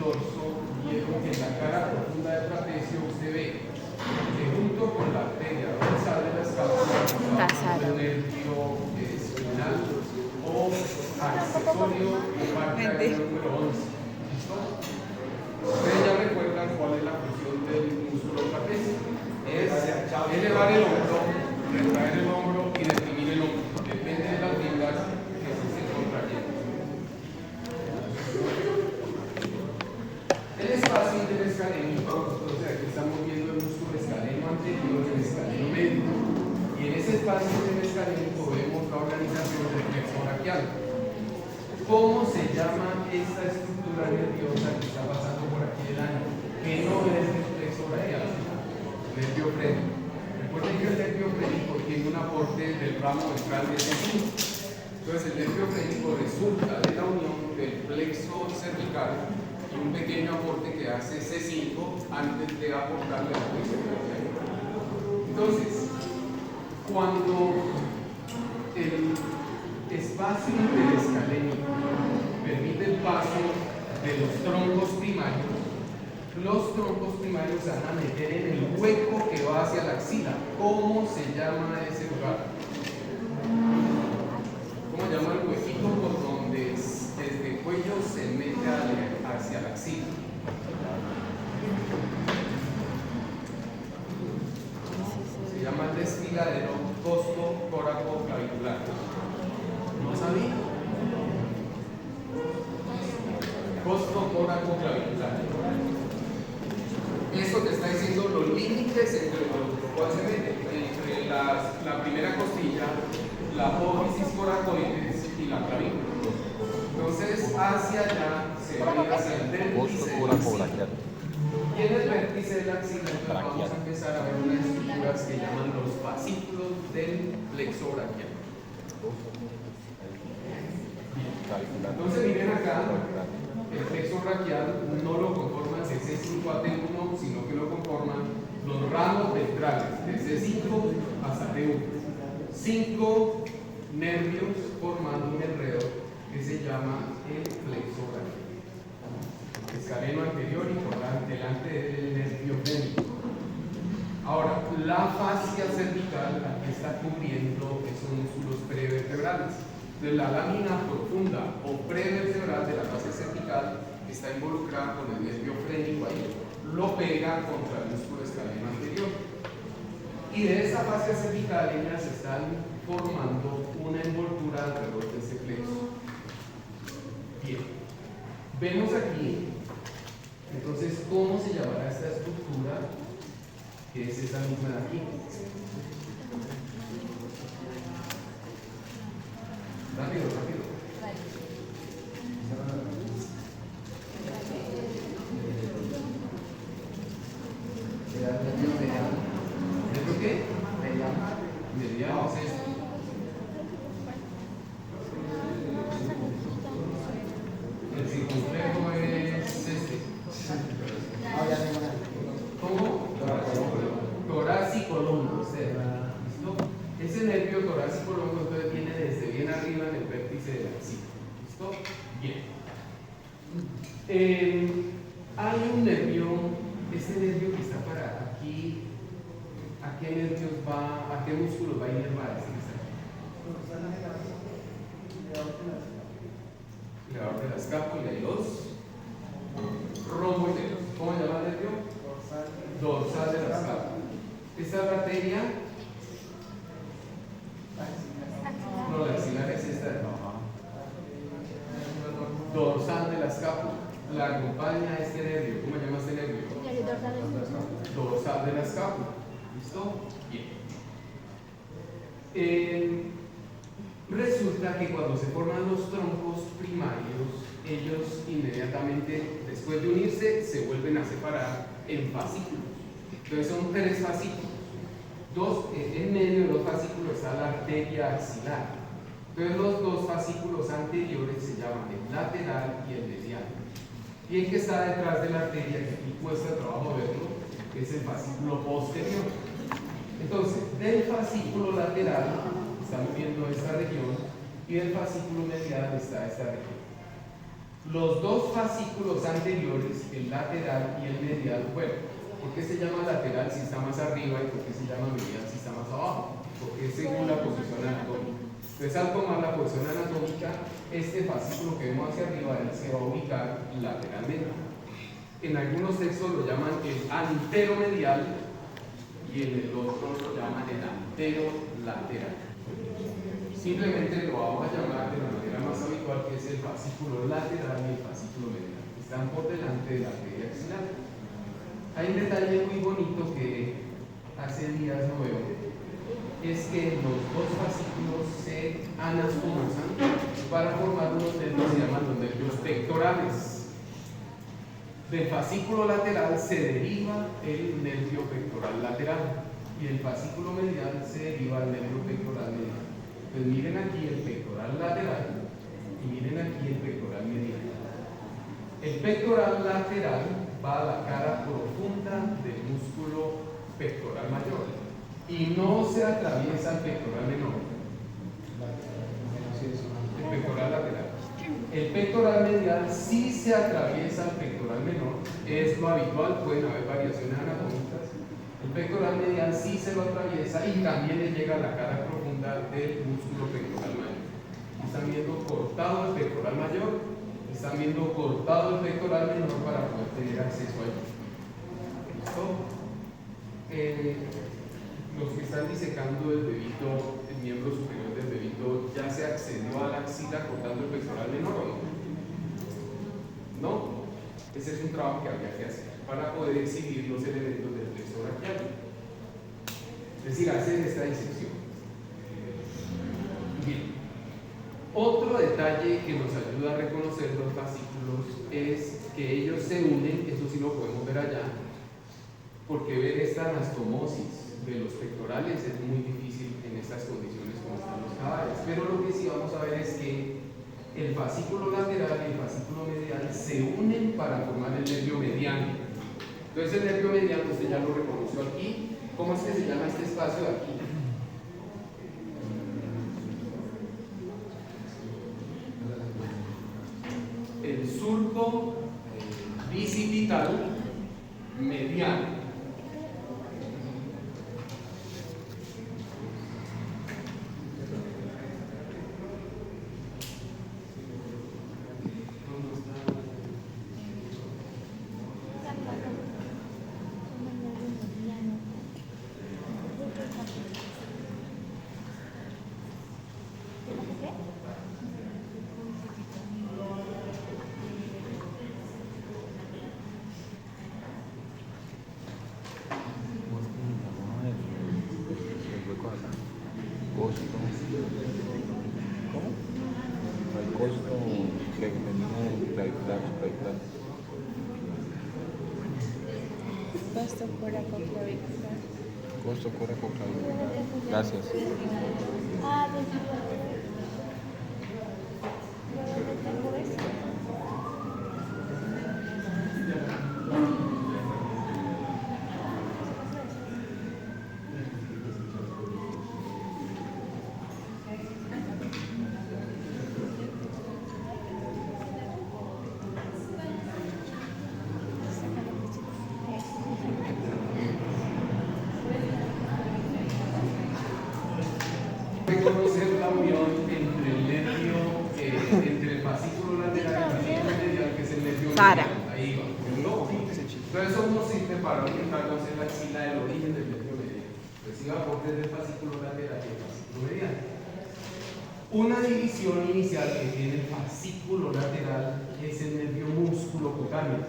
dorso, vieron que en la cara profunda del trapecio usted ve que junto con la arteria dorsal de la escápula está un nervio espinal o accesorio de parte del número 11. ¿Listo? Ustedes ya recuerdan cuál es la función del músculo trapecio. Es elevar el hombro, retraer el hombro y deprimir el hombro. Depende de las fibras que se estén contrayendo. El espacio interescalénico, entonces aquí estamos viendo el músculo escaleno anterior y el escaleno medio. Y en ese espacio interescalénico vemos la organización del plexo braquial. ¿Cómo se llama esta estructura nerviosa que está pasando por aquí delante? Que no es el plexo braquial, nervio frénico. Recuerden que el nervio frénico tiene un aporte del ramo ventral de C5. Entonces el nervio frénico resulta de la unión del plexo cervical y un pequeño aporte que hace C5 antes de aportarle al plexo braquial. Entonces, cuando el espacio interescalénico permite el paso de los troncos primarios, los troncos primarios se van a meter en el hueco que va hacia la axila. ¿Cómo se llama ese lugar? ¿Cómo se llama el huequito por donde desde el cuello se mete hacia la axila? Se llama desfiladero costo-coraco-clavicular. ¿No sabía? Costo-coraco-clavicular. Eso te está diciendo los límites entre los cuales se mete, entre la primera costilla, la apófisis coracoides y la clavícula. Entonces, hacia allá se va a ir hacia el vértice de la axila. Y en el vértice de la axila vamos a empezar a ver unas estructuras que llaman los fascículos del plexo braquial. Entonces, miren acá. El plexo braquial no lo conforman de C5 a T1, sino que lo conforman los ramos ventrales, de C5 hasta T1. 5 nervios formando un enredo que se llama el plexo braquial. Escaleno anterior y por delante del nervio frénico. Ahora, la fascia cervical aquí está cubriendo esos músculos prevertebrales. De la lámina profunda o prevertebral de la fascia cervical está involucrada con el nervio frénico ahí, lo pega contra el músculo escaleno anterior. Y de esa fascia cervical ellas están formando una envoltura alrededor de ese plexo. Bien, vemos aquí, entonces, ¿cómo se llamará esta estructura? Que es esta misma de aquí. Rápido, rápido. ¿Nervio qué? Mediano es esto. El circunflejo es este. ¿Cómo? Torácico longo. ¿Listo? Ese nervio torácico longo entonces viene desde bien arriba en el vértice de la axila. ¿Listo? Bien. Hay un nervio, este nervio que está para aquí, ¿a qué nervios va, a qué músculos va a inervar este que está aquí? Elevador de la escápula y los romboideos. ¿Cómo se llama el nervio? Dorsal de la escápula. Esta es la arteria. No, la axilar es esta de abajo. Dorsal de la escápula. La acompaña este nervio. ¿Cómo se llama este nervio? Dorsal de la escápula. ¿Listo? Bien. Resulta que cuando se forman los troncos primarios, ellos inmediatamente, después de unirse, se vuelven a separar en fascículos. Entonces son 3 fascículos. En medio de los fascículos está la arteria axilar. Entonces los 2 fascículos anteriores se llaman el lateral y el mediano. Y el que está detrás de la arteria, que aquí cuesta trabajo verlo, es el fascículo posterior. Entonces, del fascículo lateral estamos viendo esta región y del fascículo medial está esta región. Los dos fascículos anteriores, el lateral y el medial, bueno, ¿por qué se llama lateral si está más arriba y por qué se llama medial si está más abajo? Porque es según la posición anatómica. Entonces, al tomar la posición anatómica, este fascículo que vemos hacia arriba él se va a ubicar lateralmente. En algunos textos lo llaman el anteromedial y en el otro lo llaman el anterolateral. Simplemente lo vamos a llamar de la manera más habitual, que es el fascículo lateral y el fascículo medial. Están por delante de la arteria axilar. Hay un detalle muy bonito que hace días no veo, es que los dos fascículos se anastomosan para formar unos nervios que se llaman los nervios pectorales. Del fascículo lateral se deriva el nervio pectoral lateral y del fascículo medial se deriva el nervio pectoral medial. Pues miren aquí el pectoral lateral y miren aquí el pectoral medial. El pectoral lateral va a la cara profunda del músculo pectoral mayor y no se atraviesa el pectoral menor. El pectoral lateral. El pectoral medial sí se atraviesa el pectoral menor, es lo habitual, pueden haber variaciones anatómicas. El pectoral medial sí se lo atraviesa y también le llega a la cara profunda del músculo pectoral mayor. Están viendo cortado el pectoral mayor, están viendo cortado el pectoral menor para poder tener acceso a ello. ¿Listo? Los que están disecando el bebito, el miembro superior del bebito, ¿ya se accedió a la axila cortando el pectoral menor o no? ¿No? Ese es un trabajo que habría que hacer para poder exhibir los elementos del plexo braquial. Es decir, hacer esta disección. Bien. Otro detalle que nos ayuda a reconocer los fascículos es que ellos se unen, eso sí lo podemos ver allá, porque ver esta anastomosis de los pectorales es muy difícil en estas condiciones como están los cadáveres. Pero lo que sí vamos a ver es que el fascículo lateral y el fascículo medial se unen para formar el nervio mediano. Entonces el nervio mediano usted ya lo reconoció aquí. ¿Cómo es que se llama este espacio de aquí? El surco bicipital mediano. Costo coracoclavicular. Gracias. Reconocer la unión entre el nervio, entre el fascículo lateral y el fascículo medial, que es el nervio medial. Ahí va, ¿no? Entonces eso nos sirve para orientarnos en la axila del origen del nervio medial. Recibe aportes del fascículo lateral y el fascículo medial. Una división inicial que tiene el fascículo lateral es el nervio músculo cutáneo.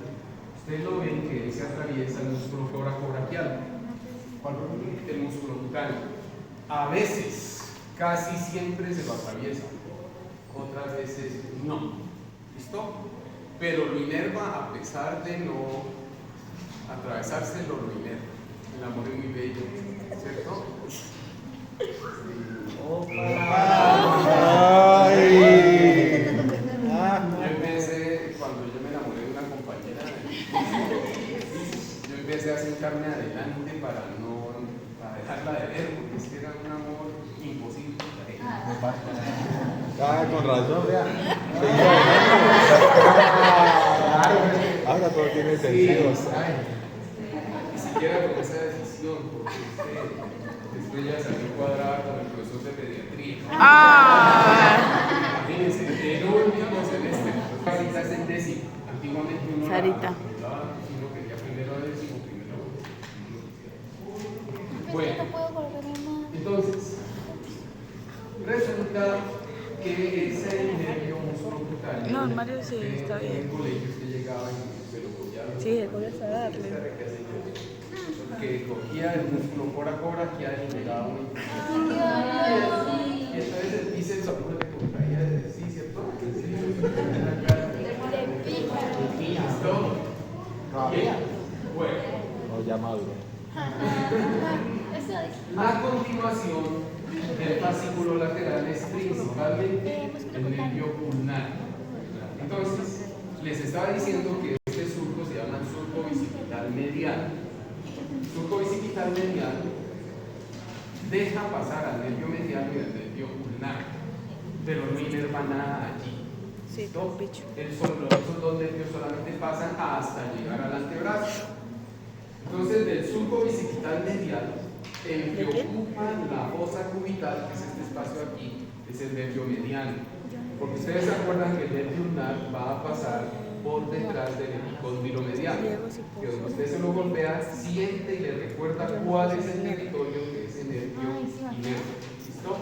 Ustedes lo ven que se atraviesa el músculo coracobraquial. ¿Cuál es el músculo cutáneo? A veces, casi siempre se lo atraviesa, otras veces no. ¿Listo? Pero lo inerva a pesar de no atravesárselo, lo inerva. El amor es muy bello, ¿cierto? Yo empecé, cuando yo me enamoré de una compañera, yo empecé a sentarme adelante para dejarla de ver, porque es que era un amor imposible. Con razón, vea. Ahora todo tiene Sí, sentido. ay, ni siquiera con esa decisión, porque después ya salió cuadrada con el profesor de pediatría. Imagínense, el último semestre, Sarita es en décimo. Antiguamente uno Sarita. si uno quería primero a décimo, primero. No Bueno, puedo volverme más. entonces, resulta que ese nervio musculocutáneo. No, Mario sí, está bien. En colegios que llegaban y se lo cogían. Sí, voy a darle. Que cogía el músculo coracobraquial y le daba una Ay, y entonces el bíceps a uno le contraía desde sí, ¿cierto? ¿Listo? Bien. Bueno, No, ya maduro. eso es. a continuación, el fascículo lateral es principalmente el nervio ulnar. Entonces, les estaba diciendo que este surco se llama surco bicipital medial. Surco bicipital medial deja pasar al nervio mediano y al nervio ulnar, pero no inerva nada allí. Sí, ¿Listo? con bicho. Esos dos nervios solamente pasan hasta llegar al antebrazo. Entonces, del surco bicipital medial, el que ocupa la fosa cubital, que es este espacio aquí, es el nervio mediano. Porque ustedes se acuerdan que el nervio ulnar va a pasar por detrás del epicóndilo mediano. Que donde usted se lo golpea, siente y le recuerda cuál es el territorio de ese nervio inerva. ¿Listo?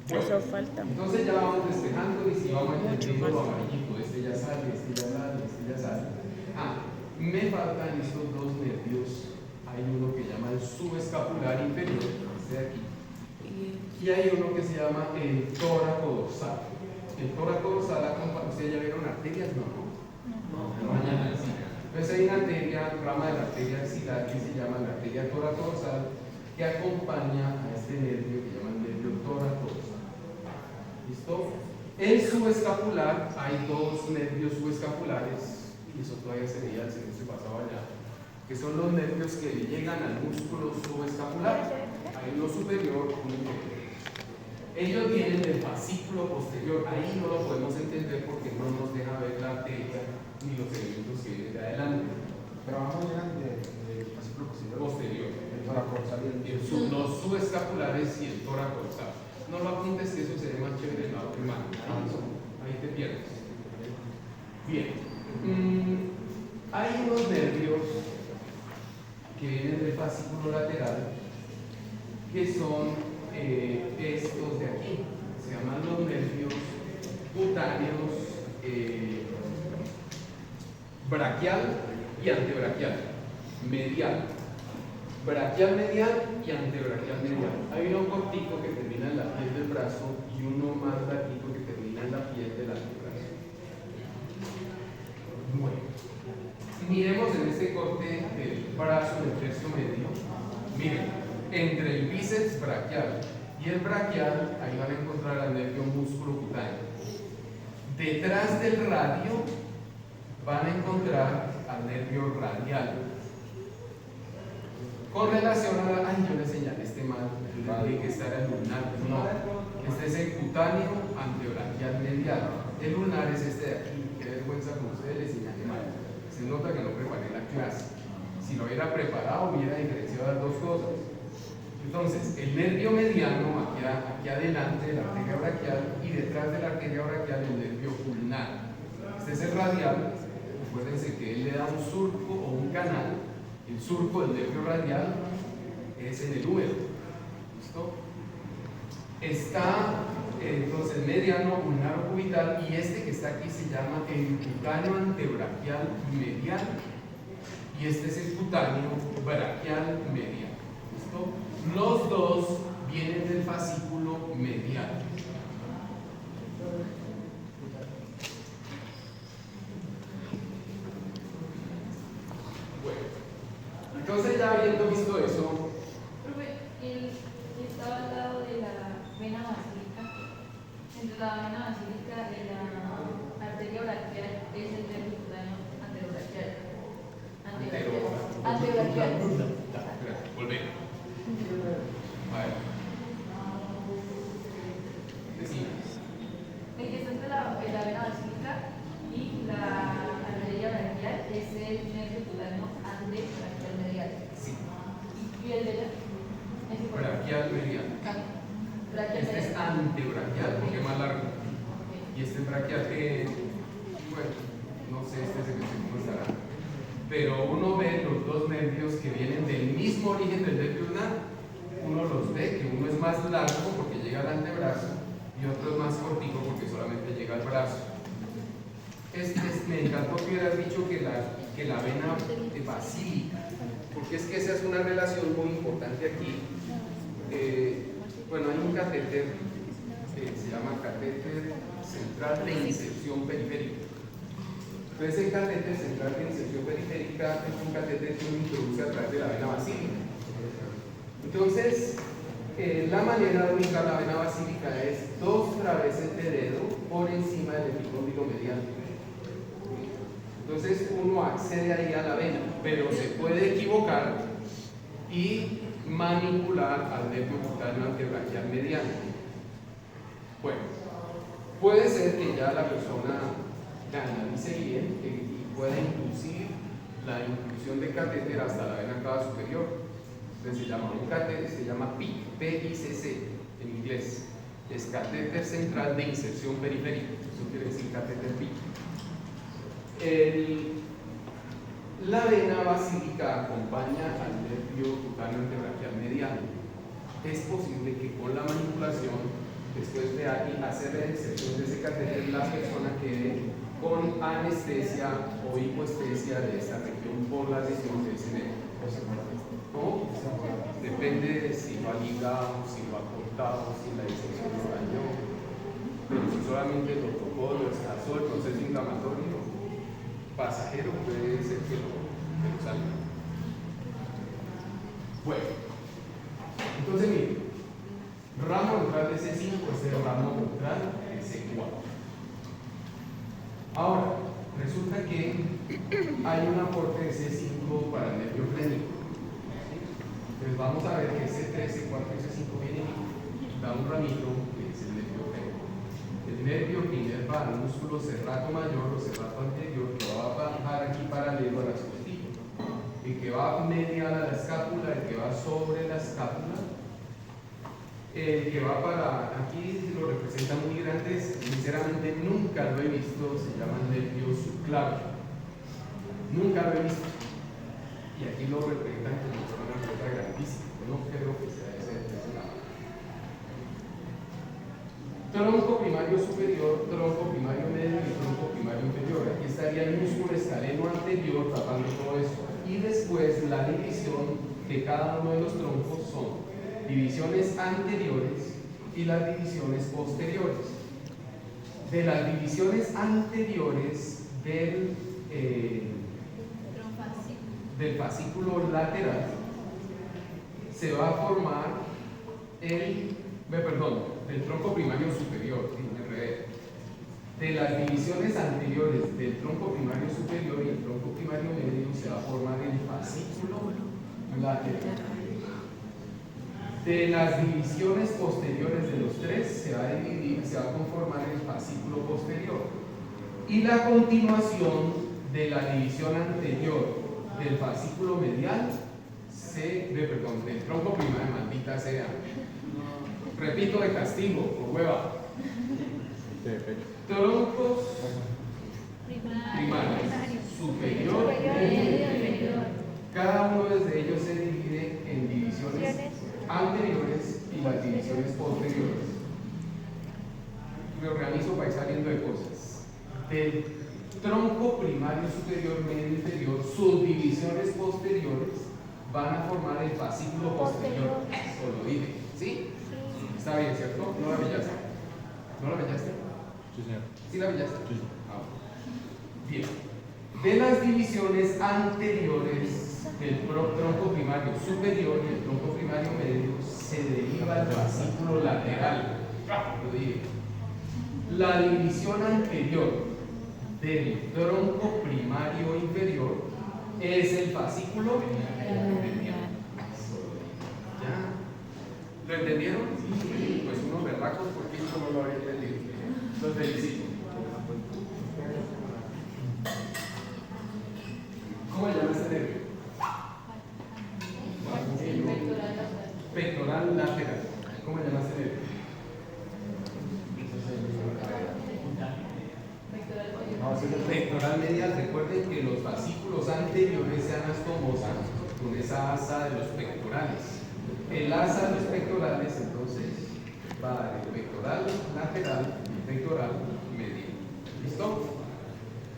Eso falta. Entonces ya vamos despejando y si vamos entendiendo lo amarillito, este ya sale, este ya sale, este ya sale. Me faltan estos dos nervios. Hay uno que llama el subescapular inferior, este de aquí, y hay uno que se llama el tóraco dorsal. El tóraco dorsal acompaña, ¿ustedes ya vieron arterias? No. Mañana sí. Entonces hay una arteria, rama de la arteria axilar que se llama la arteria tóraco dorsal, que acompaña a este nervio que llama el nervio tóraco dorsal. ¿Listo? El subescapular, hay dos nervios subescapulares, y eso todavía se veía el semestre pasado allá, que son los nervios que llegan al músculo subescapular. Hay uno superior, uno inferior. Ellos vienen del fascículo posterior, ahí no lo podemos entender porque no nos deja ver la arteria ni los elementos que vienen de adelante. Pero vamos llegan del fascículo posterior. El tóraco dorsal y los subescapulares y el tóraco dorsal. No lo apuntes que eso se ve más chévere en la otra mano. Ahí te pierdes. Bien. Hay unos nervios que vienen del fascículo lateral que son estos de aquí. Se llaman los nervios cutáneos braquial y antebraquial. Medial. Braquial medial y antebraquial medial. Hay uno cortico que termina en la piel del brazo y uno más larguito que termina en la piel del antebrazo. Bueno, miremos en este corte del brazo del tercio medio. Miren, entre el bíceps braquial y el braquial, ahí van a encontrar al nervio músculo cutáneo. Detrás del radio van a encontrar al nervio radial. Con relación a la... Ay, yo le señalé este mal, tiene que estar el lunar. No, este es el cutáneo antebraquial medial. El lunar es este de aquí. Qué vergüenza con ustedes, le señalé mal. Se nota que no preparé la clase. Si lo hubiera preparado, hubiera diferenciado las dos cosas. Entonces, el nervio mediano, aquí adelante de la arteria braquial, y detrás de la arteria braquial el nervio ulnar. Este es el radial. Acuérdense que él le da un surco o un canal. El surco del nervio radial es en el húmero. ¿Listo? Está entonces mediano, ulnar o cubital, y este que está aquí se llama el cutáneo antebraquial medial, y este es el cutáneo braquial medial. ¿Listo? Los dos vienen del fascículo medial. Bueno, entonces ya habiendo visto eso, Profe, él estaba al lado de la vena basílica. Entre la vena basílica y la arteria braquial es el nervio cutáneo anterobraquial. Anterobraquial. Volvemos. A ver. Decimos. El que está entre la vena basílica braquial mediano. Este es antebraquial porque es más largo. Y este es braquial. Bueno, no sé, este se me sé cómo estará. Pero uno ve los dos nervios que vienen del mismo origen del nervio ulnar. Uno los ve, que uno es más largo porque llega al antebrazo y otro es más cortico porque solamente llega al brazo. Me encantó que hubieras dicho que la vena basílica, porque es que esa es una relación muy importante aquí. Bueno, hay un catéter que se llama catéter central de inserción periférica. Entonces, el catéter central de inserción periférica es un catéter que uno introduce a través de la vena basílica. Entonces, la manera de ubicar la vena basílica es 2 traveses de dedo por encima del epicóndilo mediano. Entonces, uno accede ahí a la vena, pero se puede equivocar y manipular al nervio cutáneo antebraquial mediano. Bueno, puede ser que ya la persona analice bien y pueda inducir la inclusión de catéter hasta la vena cava superior. Entonces se llama un catéter, se llama PIC, P-I-C-C en inglés. Es catéter central de inserción periférica, eso quiere decir catéter PIC. La vena basílica acompaña al nervio cutáneo antebraquial mediano. Es posible que con la manipulación, después de hacer la inserción de ese catéter, la persona quede con anestesia o hipoestesia de esta región por la lesión de ese nervio. ¿Cómo? Depende de si lo ha ligado, si lo ha cortado, si la inserción lo dañó. Pero si solamente lo tocó, lo escazó, el proceso inflamatorio pasajero puede ser que lo salga. Bueno, entonces miren, ramo ventral de C5 es el ramo ventral de C4. Ahora, resulta que hay un aporte de C5 para el nervio frénico. Entonces vamos a ver que C3, C4 y C5 vienen y da un ramito que es el nervio frénico. El nervio que inerva al músculo serrato mayor o serrato anterior, que va a bajar aquí paralelo a las costillas, el que va medial a la escápula, el que va sobre la escápula, el que va para aquí lo representan muy grandes, sinceramente nunca lo he visto, se llama nervio subclavio, nunca lo he visto, y aquí lo representan como una cosa grandísima, no creo que sea ese lado. Tronco primario superior, tronco primario medio y tronco primario inferior. Aquí estaría el músculo escaleno anterior tapando todo eso. Y después la división de cada uno de los troncos son divisiones anteriores y las divisiones posteriores. De las divisiones anteriores del fascículo lateral se va a formar del tronco primario superior, de las divisiones anteriores del tronco primario superior y el tronco primario medio se va a formar el fascículo lateral. De las divisiones posteriores de los tres se va a conformar el fascículo posterior. Y la continuación de la división anterior del fascículo medial del tronco primario, maldita sea. Repito de castigo, por hueva. Troncos primarios, superior y inferior. Cada uno de ellos se divide en divisiones anteriores y las divisiones posteriores. Me organizo para ir saliendo de cosas. Del tronco primario superior, medio inferior, sus divisiones posteriores van a formar el fascículo posterior. Eso lo dije, ¿sí? Está bien, ¿cierto? ¿No la pillaste? ¿No la pillaste? Sí, señor. ¿Sí la pillaste? Sí. Bien. De las divisiones anteriores del tronco primario superior y el tronco primario medio se deriva el fascículo lateral. Lo dije. La división anterior del tronco primario inferior es el fascículo mediano. ¿Ya? ¿Lo entendieron? Pues unos berracos porque yo no lo había entendido. Los felicito. ¿Cómo se llama este nervio? Pectoral lateral. pectoral medial. Recuerden que los fascículos anteriores se anastomosan con esa asa de los pectorales. El asa de los pectorales entonces va a dar el pectoral lateral y el pectoral medial. ¿Listo?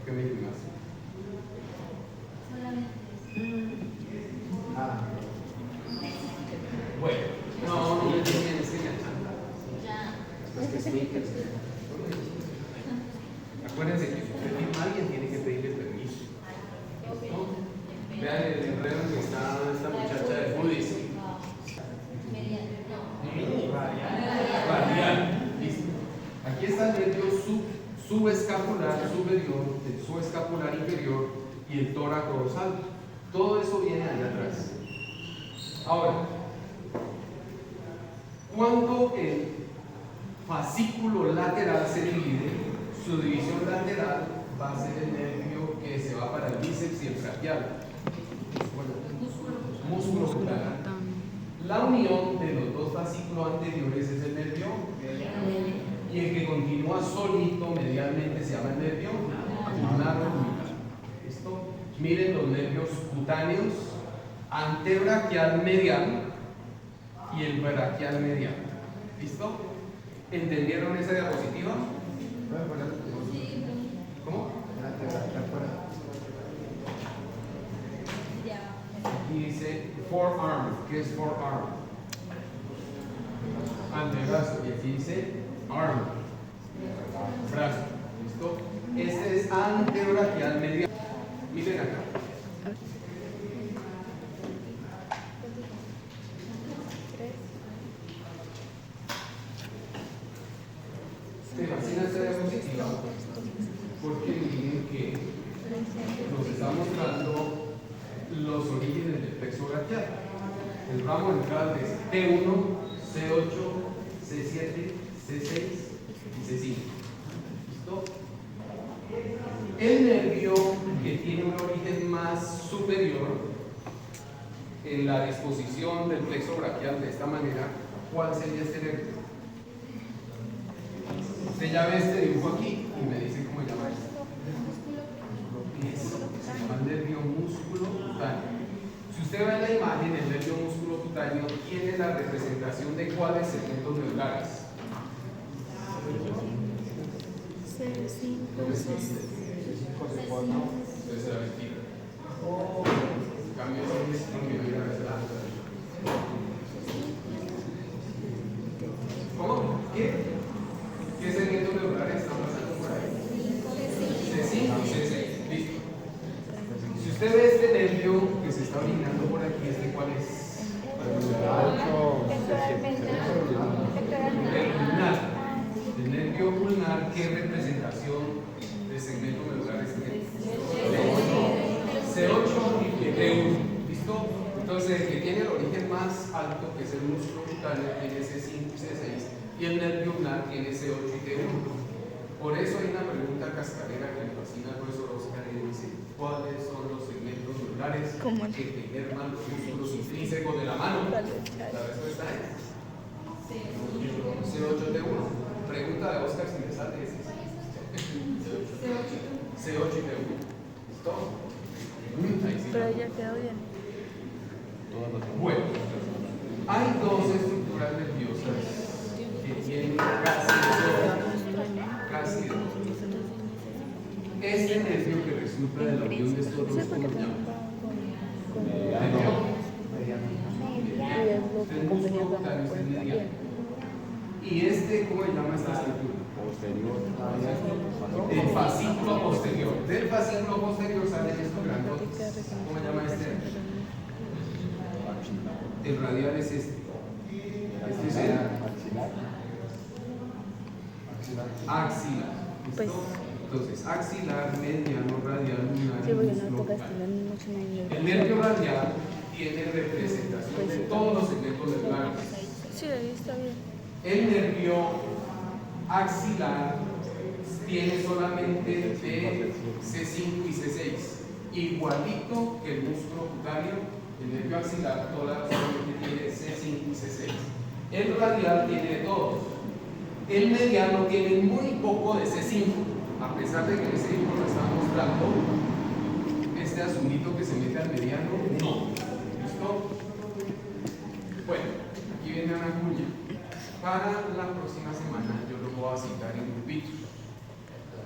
¿Qué me dices más? Bueno, no me tienen enseñanza. Acuérdense que si usted firma a alguien tiene que pedirle permiso. ¿No? Vean el enredo en que está esta muchacha de Budis. Radial. Listo. Aquí está el nervio subescapular superior, el subescapular inferior y el tórax dorsal. Todo eso viene allá atrás. Ahora, cuando el fascículo lateral se divide, su división lateral va a ser el nervio que se va para el bíceps y el braquial. Músculo cutáneo. La unión de los dos fascículos anteriores es el nervio y el que continúa solito medialmente se llama el nervio ulnar o ulnar. ¿Listo? Miren los nervios cutáneos, antebraquial medial y el braquial medial. ¿Listo? ¿Entendieron esa diapositiva? ¿Cómo? Aquí dice forearm. ¿Qué es forearm? Antebrazo. Y aquí dice arm. Brazo. ¿Listo? Este es antebraquial medial. Miren acá. Me fascina esta diapositiva porque miren que nos está mostrando los orígenes del plexo braquial. El ramo ventral es T1, C8, C7, C6 y C5. ¿Listo? El nervio que tiene un origen más superior en la disposición del plexo braquial de esta manera, ¿cuál sería este nervio? Usted ya ve este dibujo aquí y me dice cómo se llama esto. Se llama el nervio músculo cutáneo. Si usted ve la imagen, el nervio músculo cutáneo tiene la representación de cuáles segmentos medulares. Entonces se la retira. Cambio ¿Cómo? ¿Qué segmentos medulares están pasando por ahí? C5 y C6. Listo. Si usted ve este nervio que se está originando por aquí, ¿cuál es? El ulnar. El nervio ulnar, ¿qué representación de segmento medular tiene? C8 y T1. ¿Listo? Entonces, el que tiene el origen más alto, que es el músculo cutáneo, tiene C5 y C6, y el nervio ulnar tiene C8 y T1. Por eso hay una pregunta cascarera que le fascina al profesor Oscar y dice: ¿cuáles son los segmentos medulares que inervan los músculos intrínsecos de la mano? La respuesta es C8T1. Pregunta de Oscar si me sale ese. C8 y T1. ¿Listo? Ahí sí. Pero ya quedó bien. Bueno, hay dos estructuras nerviosas que tienen casi dos. Este nervio que resulta de la unión de estos dos, ¿cómo se llama? El músculo cutáneo es el mediano. ¿Y este cómo se llama esta estructura? El fascículo posterior. Del fascículo posterior salen estos grandotes. ¿Cómo se llama este? El radial es este. Este es el axilar. Pues, Entonces, axilar, mediano, radial, lunar sí, y porque músculo no toca cutáneo. estirar mucho en El nervio radial tiene representación de todos los segmentos medulares. Sí, ahí está bien. El nervio axilar tiene solamente de C5 y C6, igualito que el músculo cutáneo. El nervio axilar solamente tiene C5 y C6. El radial tiene de todos. El mediano tiene muy poco de C5 a pesar de que en este dibujo lo está mostrando, este azulito que se mete al mediano, no. ¿Listo? Bueno, aquí viene una cuña. Para la próxima semana yo los voy a citar en grupitos.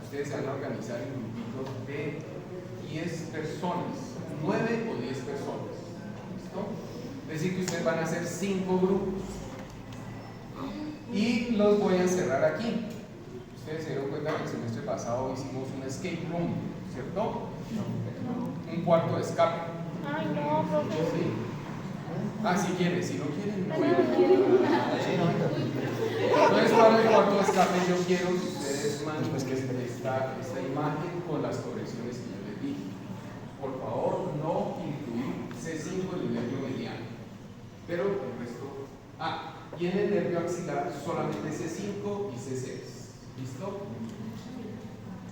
Ustedes se van a organizar en grupitos de 10 personas, 9 o 10 personas. ¿Listo? Es decir, que ustedes van a hacer 5 grupos. Y los voy a encerrar aquí. Ustedes se dieron cuenta que el semestre pasado hicimos un escape room, ¿cierto? Un cuarto de escape. Ay, no, profe. Sí. Ah, si quieren, si no quieren, no. Entonces, para el cuarto de escape, yo quiero que ustedes manden esta imagen con las correcciones que yo les dije. Por favor, no incluir C5 en el nervio mediano. Pero el resto. Y en el nervio axilar solamente C5 y C6. ¿Listo?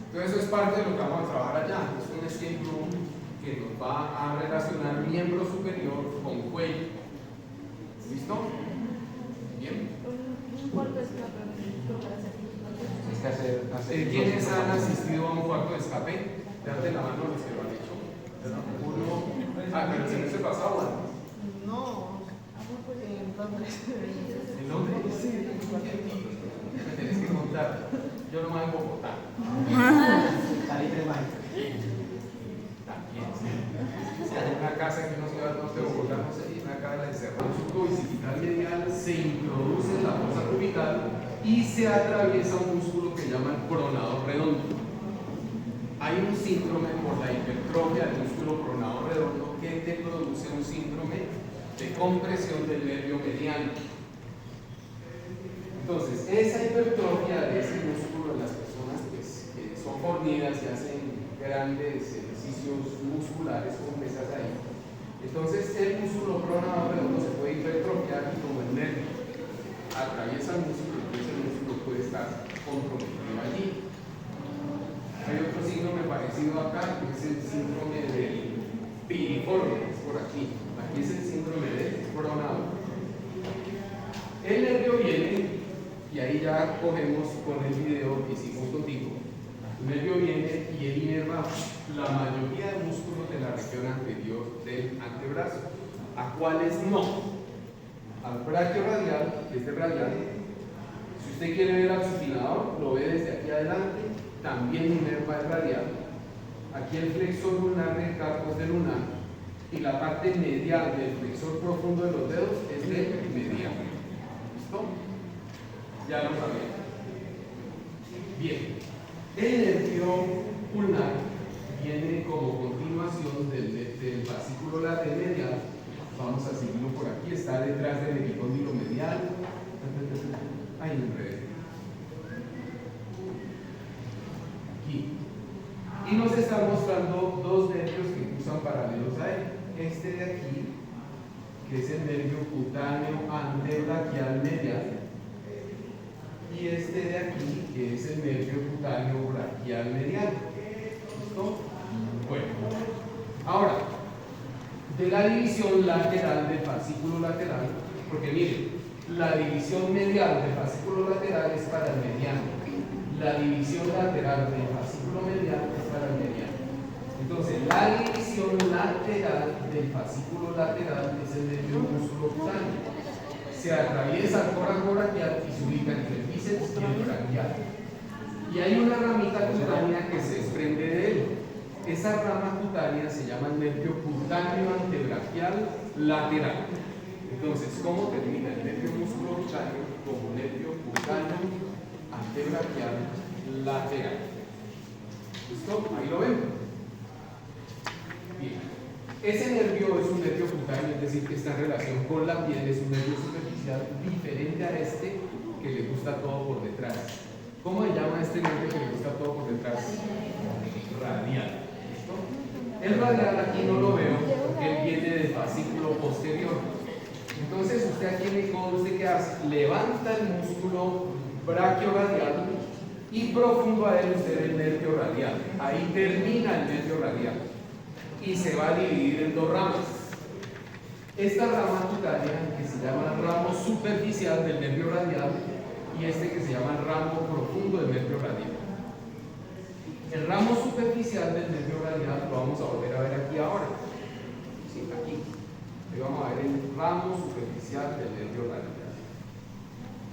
Entonces, eso es parte de lo que vamos a trabajar allá. Es un escape room que nos va a relacionar miembro superior con cuello. ¿Listo? Bien. Un cuarto de escape. ¿Quiénes han asistido a un cuarto de escape? Levanten la mano los que lo han hecho. Uno. Pero el semestre pasado, ¿no? No. ¿En dónde? Sí. Me tenés que contar. Yo no me en Bogotá. Salitre mágico. También, sí. Una casa que no se va al norte de Bogotá, no sé, una casa de cerro surco bicipital medial, se introduce en la fosa cubital y se atraviesa un músculo que llaman pronador redondo. Hay un síndrome por la hipertrofia del músculo pronador redondo que te produce un síndrome de compresión del nervio mediano. Entonces, esa hipertrofia de ese músculo en las personas que son fornidas y hacen grandes ejercicios musculares con pesas ahí, entonces el músculo pronador redondo se puede hipertrofiar y como el nervio atraviesa el músculo, entonces el músculo puede estar comprometido allí. Hay otro síndrome parecido acá, que es el síndrome del piriforme, es por aquí. Aquí es el síndrome del pronador. El nervio viene, y ahí ya cogemos con el video que hicimos contigo. El nervio viene y él inerva la mayoría de músculos de la región anterior del antebrazo. ¿A cuáles no? Al brachiorradial, que es el radial. Si usted quiere ver al supinador, lo ve desde aquí adelante, también inerva el radial. Aquí el flexor lunar del carpo es del lunar y la parte medial del flexor profundo de los dedos es del medial. ¿Listo? Ya lo sabía. Bien. El nervio ulnar viene como continuación del fascículo lateral medial. Vamos a seguirlo por aquí. Está detrás del epicóndilo medial. Ahí me enredé. Aquí. Y nos está mostrando dos nervios que cruzan paralelos a él. Este de aquí, que es el nervio cutáneo antebraquial medial. Y este de aquí, que es el nervio cutáneo braquial medial. ¿Listo? Bueno, ahora, de la división lateral del fascículo lateral, porque miren, la división medial del fascículo lateral es para el mediano, la división lateral del fascículo medial es para el mediano. Entonces, la división lateral del fascículo lateral es el nervio músculo cutáneo. Se atraviesa el coraje braquial y se ubica entre el bíceps y el braquial. Y hay una ramita cutánea que se desprende de él. Esa rama cutánea se llama el nervio cutáneo antebraquial lateral. Entonces, ¿cómo termina el nervio músculo cutáneo? Como nervio cutáneo antebraquial lateral. ¿Listo? Ahí lo ven. Bien. Ese nervio es un nervio cutáneo, es decir, que está en relación con la piel, es un nervio superficial diferente a este que le gusta todo por detrás. ¿Cómo se llama este nervio que le gusta todo por detrás? Radial. ¿Listo? El radial aquí no lo veo porque él viene del fascículo posterior. Entonces, usted aquí en el conste que hace, levanta el músculo brachiorradial y profundo a él usted el nervio radial. Ahí termina el nervio radial. Y se va a dividir en dos ramas. Esta rama cutánea que se llama ramo superficial del nervio radial y este que se llama ramo profundo del nervio radial. El ramo superficial del nervio radial lo vamos a volver a ver aquí ahora. Sí, aquí. Ahí vamos a ver el ramo superficial del nervio radial.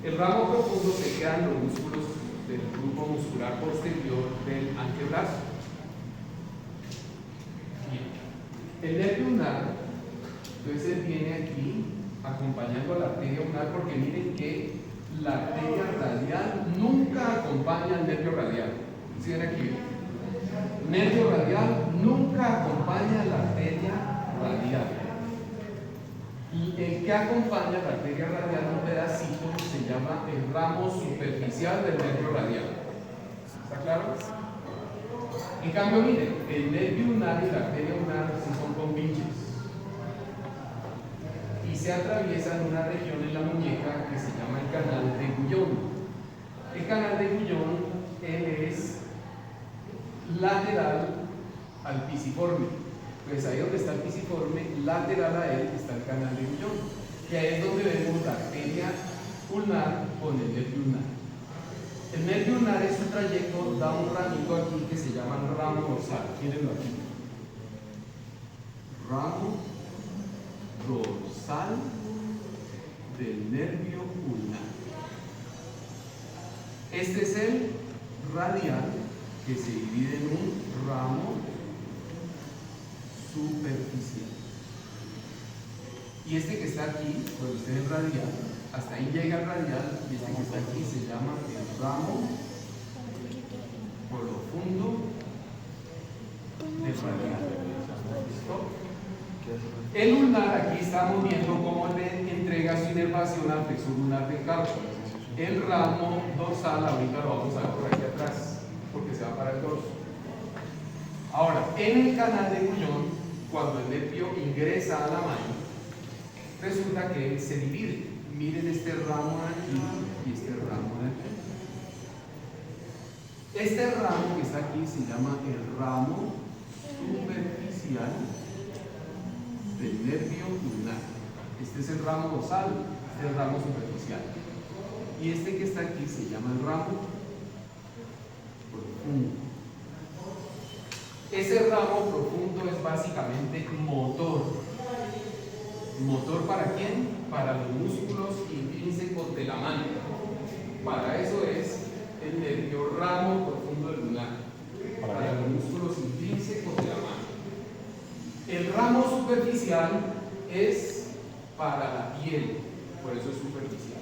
El ramo profundo se queda en los músculos del grupo muscular posterior del antebrazo. Bien. El nervio ulnar, entonces él viene aquí acompañando a la arteria ulnar, porque miren que la arteria radial nunca acompaña al nervio radial. ¿Sí ven aquí? Nervio radial nunca acompaña a la arteria radial. Y el que acompaña a la arteria radial, un pedacito, se llama el ramo superficial del nervio radial. ¿Está claro? En cambio, miren, el nervio ulnar y la arteria ulnar sí son compinches. Y se atraviesan una región en la muñeca que se llama el canal de Guyon. El canal de Guyon, él es lateral al pisiforme. Pues ahí donde está el pisiforme, lateral a él está el canal de Guyon, que ahí es donde vemos la arteria ulnar con el nervio ulnar. El nervio ulnar es un trayecto, da un ramito aquí que se llama ramo dorsal. Mírenlo aquí. Ramo dorsal del nervio ulnar. Este es el radial, que se divide en un ramo superficial. Y este que está aquí, cuando usted es el radial, hasta ahí llega el radial, y este que está aquí se llama el ramo profundo del radial. ¿Listo? El ulnar, aquí estamos viendo cómo le entrega su inervación al flexor lunar del carpo. El ramo dorsal, ahorita lo vamos a ver por aquí atrás, porque se va para el dorso. Ahora, en el canal de Guyon, cuando el nervio ingresa a la mano, resulta que se divide. Miren este ramo de aquí y este ramo de aquí. Este ramo que está aquí se llama el ramo superficial del nervio ulnar. Este es el ramo dorsal, este es el ramo superficial. Y este que está aquí se llama el ramo profundo. Ese ramo profundo es básicamente motor. ¿Motor para quién? Para los músculos intrínsecos de la mano. Para eso es el nervio ramo profundo del lunar. Para los músculos intrínsecos de la mano. El ramo superficial es para la piel, por eso es superficial.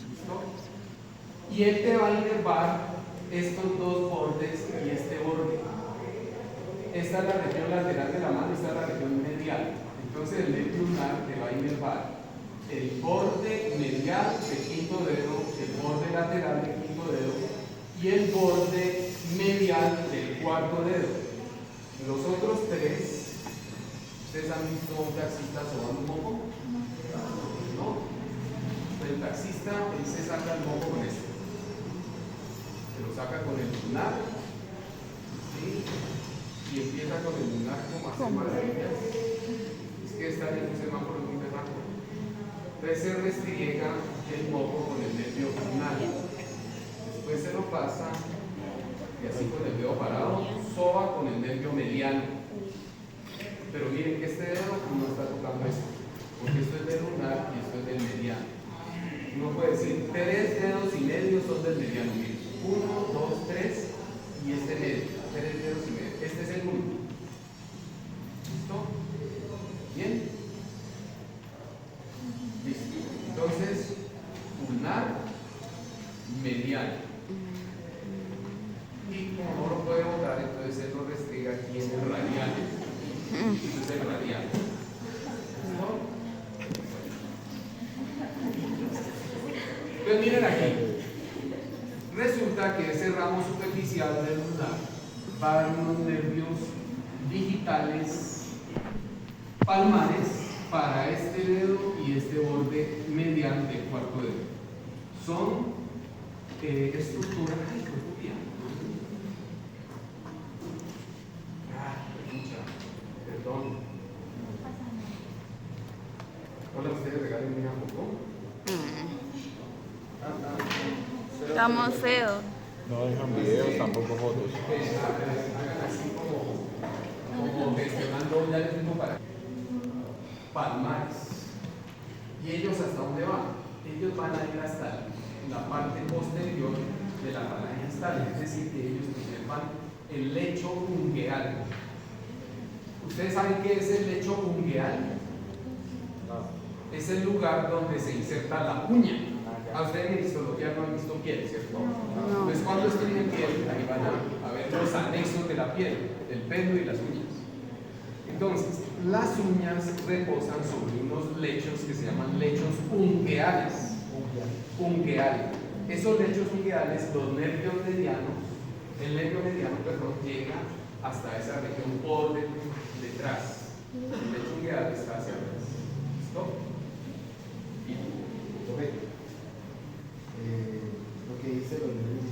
¿Listo? Y él te va a inervar estos dos bordes y este borde. Esta es la región lateral de la mano, esta es la región medial. Entonces el nervio ulnar te va a inervar el borde medial del quinto dedo, el borde lateral del quinto dedo y el borde medial del cuarto dedo. Los otros tres, ¿ustedes han visto a un taxista sobando un moco? No. El taxista, él se saca el moco con esto. Se lo saca con el lunar, ¿sí? Y empieza con el lunar como a hacer maravillas. Es que está en un semáforo muy berraco. Entonces se restriega el moco con el nervio ulnar. Después se lo pasa y así con el dedo parado soba con el nervio mediano. Pero miren que este dedo no está tocando esto, porque esto es del lunar y esto es del mediano. Uno puede decir 3 dedos y medio son del mediano. Miren, 1, 2, 3 y este medio. 3 dedos y medio. Este es el último. ¿Listo? ¿Bien? Listo. Entonces, ulnar, mediano. Y como no lo puede botar, entonces él lo restriega aquí en el radial. Este es el radial. ¿Listo? Entonces miren aquí. Resulta que ese ramo superficial del lunar va en unos nervios digitales palmares para este dedo y este borde medial del cuarto dedo. Son estructuras. Perdón. Hola, ustedes regalen un poco. Estamos feos. No dejan videos, tampoco fotos. Hagan así como gestionando, ya les digo para palmares. ¿Y ellos hasta dónde van? Ellos van a ir hasta la parte posterior de la falange distal, es decir, que ellos observan el lecho ungueal. ¿Ustedes saben qué es el lecho ungueal? Es el lugar donde se inserta la uña. A ustedes en histología no han visto piel, ¿cierto? No. Pues cuando escriben piel, ahí van a ver los anexos de la piel, el pelo y las uñas. Entonces, las uñas reposan sobre unos lechos que se llaman lechos ungueales. Ungueal. Esos lechos ungueales, los nervios medianos, el nervio mediano, perdón, llega hasta esa región por detrás. El lecho ungueal está hacia atrás. ¿Listo? Lo que dice los nervios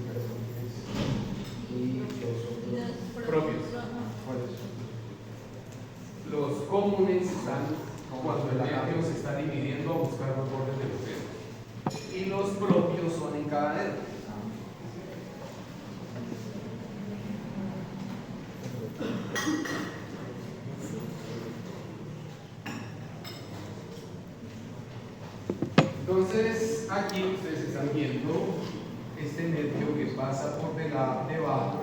y los otros Propios. ¿cuáles son? Los comunes están cuando el nervio se está dividiendo a buscar los bordes de los dedos. Y los propios son en cada dedo. Entonces, aquí ustedes están viendo este nervio que pasa por debajo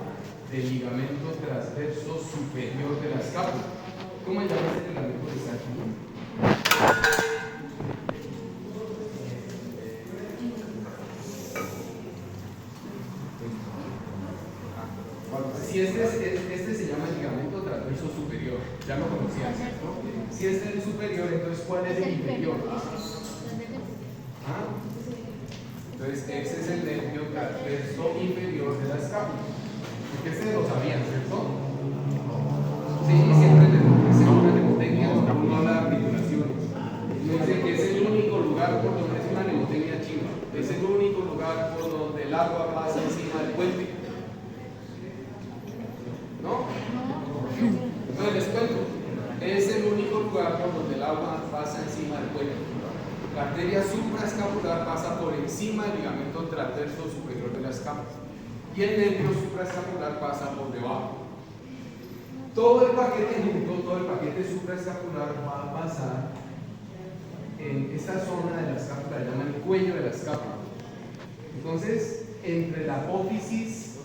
del ligamento transverso superior de la escápula. ¿Cómo se llama este ligamento que está aquí? Si este se llama ligamento transverso superior, ya lo conocían, ¿cierto? Si este es el superior, entonces ¿cuál es el inferior? ¿Ah? Entonces ese es el nervio transverso inferior de la escápula. Porque este lo sabían, ¿cierto? Sí, siempre les dicen una mnemotecnia cuando uno habla de articulaciones. Uno dice que es el único lugar por donde es una mnemotecnia china. Es el único lugar por donde el agua pasa encima del puente. ¿No? Entonces les cuento. Es el único lugar por donde el agua pasa encima del puente. La arteria supraescapular pasa por encima del ligamento transverso superior de la escápula. Y el nervio supraescapular pasa por debajo. Todo el paquete junto, todo el paquete supraescapular va a pasar en esta zona de la escápula, la llaman el cuello de la escápula. Entonces, entre la apófisis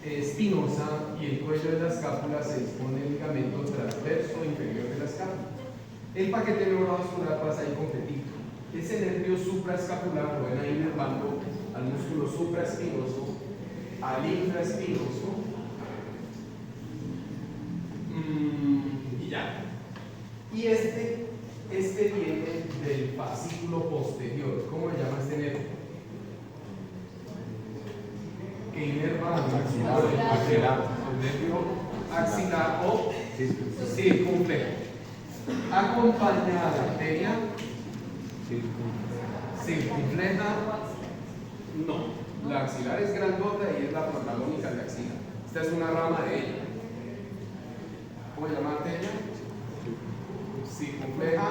espinosa y el cuello de la escápula se dispone el ligamento transverso inferior de la escápula. El paquete neurovascular pasa ahí completito. Ese nervio supraescapular lo ven ahí inervando al músculo supraespinoso, al infraespinoso, y ya. Y este viene del fascículo posterior. ¿Cómo se llama este nervio? Que inerva al axilar. El nervio axilar o circunflejo. Acompaña a la arteria circunfleja. No, la axilar es grandota y es la protagonista de la axila. Esta es una rama de ella. ¿Cómo se llama arteria? Circunfleja.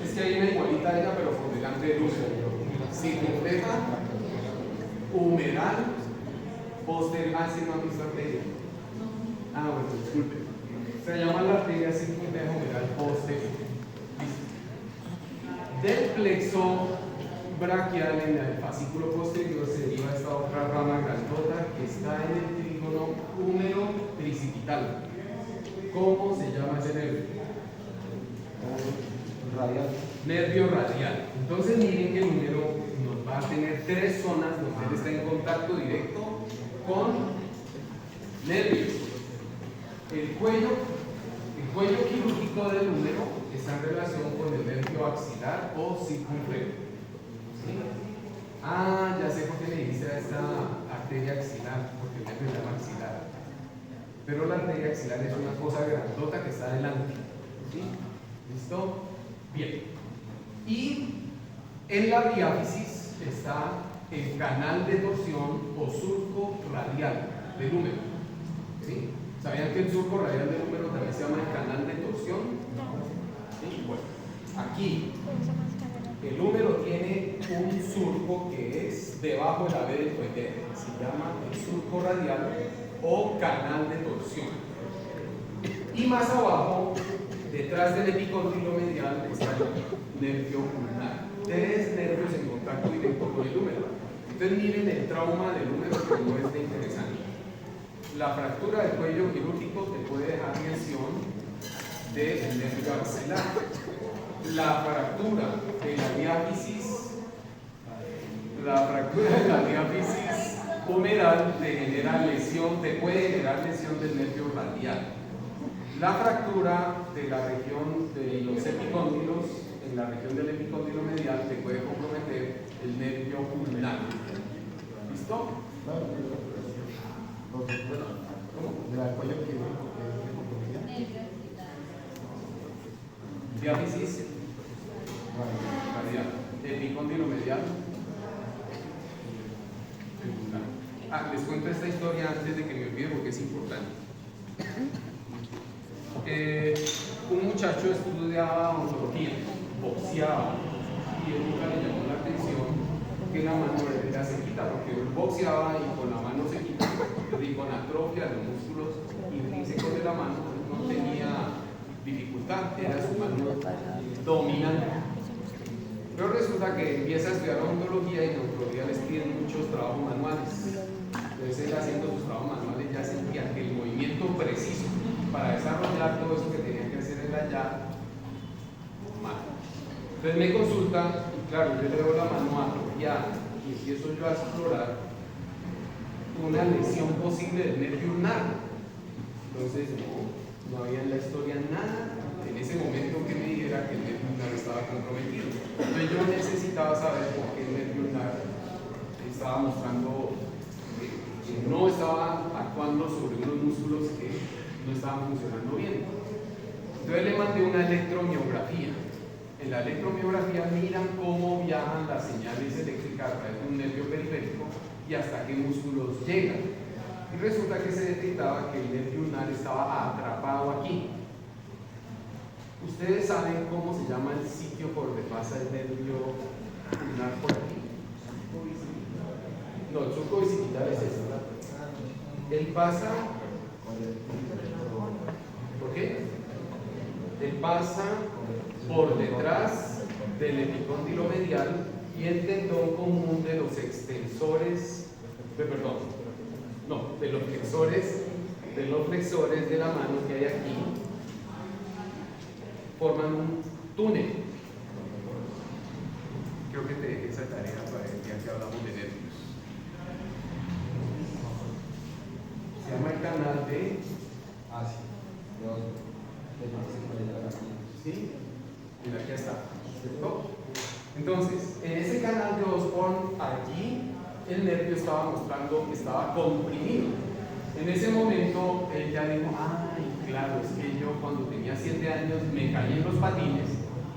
Es que hay una igualita a ella, pero por delante del uso. Circunfleja, humeral, posterior. Ah, sí, no han visto arteria. Ah, bueno, disculpe. Se llama la arteria circunfleja humeral posterior. Del plexo braquial en el fascículo posterior se deriva esta otra rama grandota que está en el trígono húmero tricipital. ¿Cómo se llama ese nervio? Radial. Nervio radial. Entonces miren que el húmero nos va a tener tres zonas donde él está en contacto directo con nervios. El cuello quirúrgico del húmero está en relación con el nervio axilar o circunflejo. ¿Sí? Ah, ya sé por qué le dice a esta arteria axilar, porque el nervio se llama axilar. Pero la arteria axilar es una cosa grandota que está adelante. ¿Sí? ¿Listo? Bien. Y en la diáfisis está el canal de torsión o surco radial del húmero. ¿Sí? ¿Sabían que el surco radial del húmero también se llama el canal de torsión? Sí, bueno, aquí El húmero tiene un surco que es debajo de la B del cohetero, se llama el surco radial o canal de torsión. Y más abajo, detrás del epicóndilo medial, está el nervio ulnar. 3 nervios en contacto directo con el húmero. Entonces miren el trauma del húmero como es de interesante. La fractura del cuello quirúrgico te puede dejar lesión del nervio axilar. La fractura de la diáfisis humeral te genera lesión, te puede generar lesión del nervio radial. La fractura de la región de los epicóndilos, en la región del epicóndilo medial, te puede comprometer el nervio ulnar. ¿Listo? ¿Cómo? De la cuello quirúrgico que es Diáfisis radial, epicóndilo medial. Les cuento esta historia antes de que me olvide porque es importante. Un muchacho estudiaba ontología, boxeaba, y él nunca le llamó la atención que la mano era sequita, porque él boxeaba y con la mano sequita, y con atrofia de los músculos intrínsecos de la mano, no tenía dificultad, era su mano dominante. Pero resulta que empieza a estudiar odontología y en odontología les piden muchos trabajos manuales. Entonces él haciendo sus trabajos manuales ya sentía que el movimiento preciso para desarrollar todo eso que tenía que hacer en la llave, mal. Entonces me consulta y claro, yo le veo la mano atrofiada y empiezo yo a explorar una lesión posible del nervio ulnar. Entonces no había en la historia nada en ese momento que me dijera que el nervio ulnar estaba comprometido. Entonces yo necesitaba saber por qué el nervio ulnar estaba mostrando que no estaba actuando sobre unos músculos que no estaban funcionando bien. Entonces le mandé una electromiografía. En la electromiografía miran cómo viajan las señales eléctricas a través de un nervio periférico y hasta qué músculos llegan. Y resulta que se detectaba que el nervio ulnar estaba atrapado aquí. ¿Ustedes saben cómo se llama el sitio por donde pasa el nervio ulnar por aquí? No, el surco bicipital es este. Él pasa. ¿Por qué? Él pasa por detrás del epicóndilo medial y el tendón común de los extensores, de los flexores de la mano que hay aquí, forman un túnel. Creo que te dejé esa tarea para el día que hablamos de nervios. Se llama el canal de... ¿Sí? Mira, aquí está. ¿Cierto? Entonces, en ese canal de Osborn, allí el nervio estaba mostrando que estaba comprimido. En ese momento, él ya dijo, ay, claro, es que yo cuando tenía 7 años me caí en los patines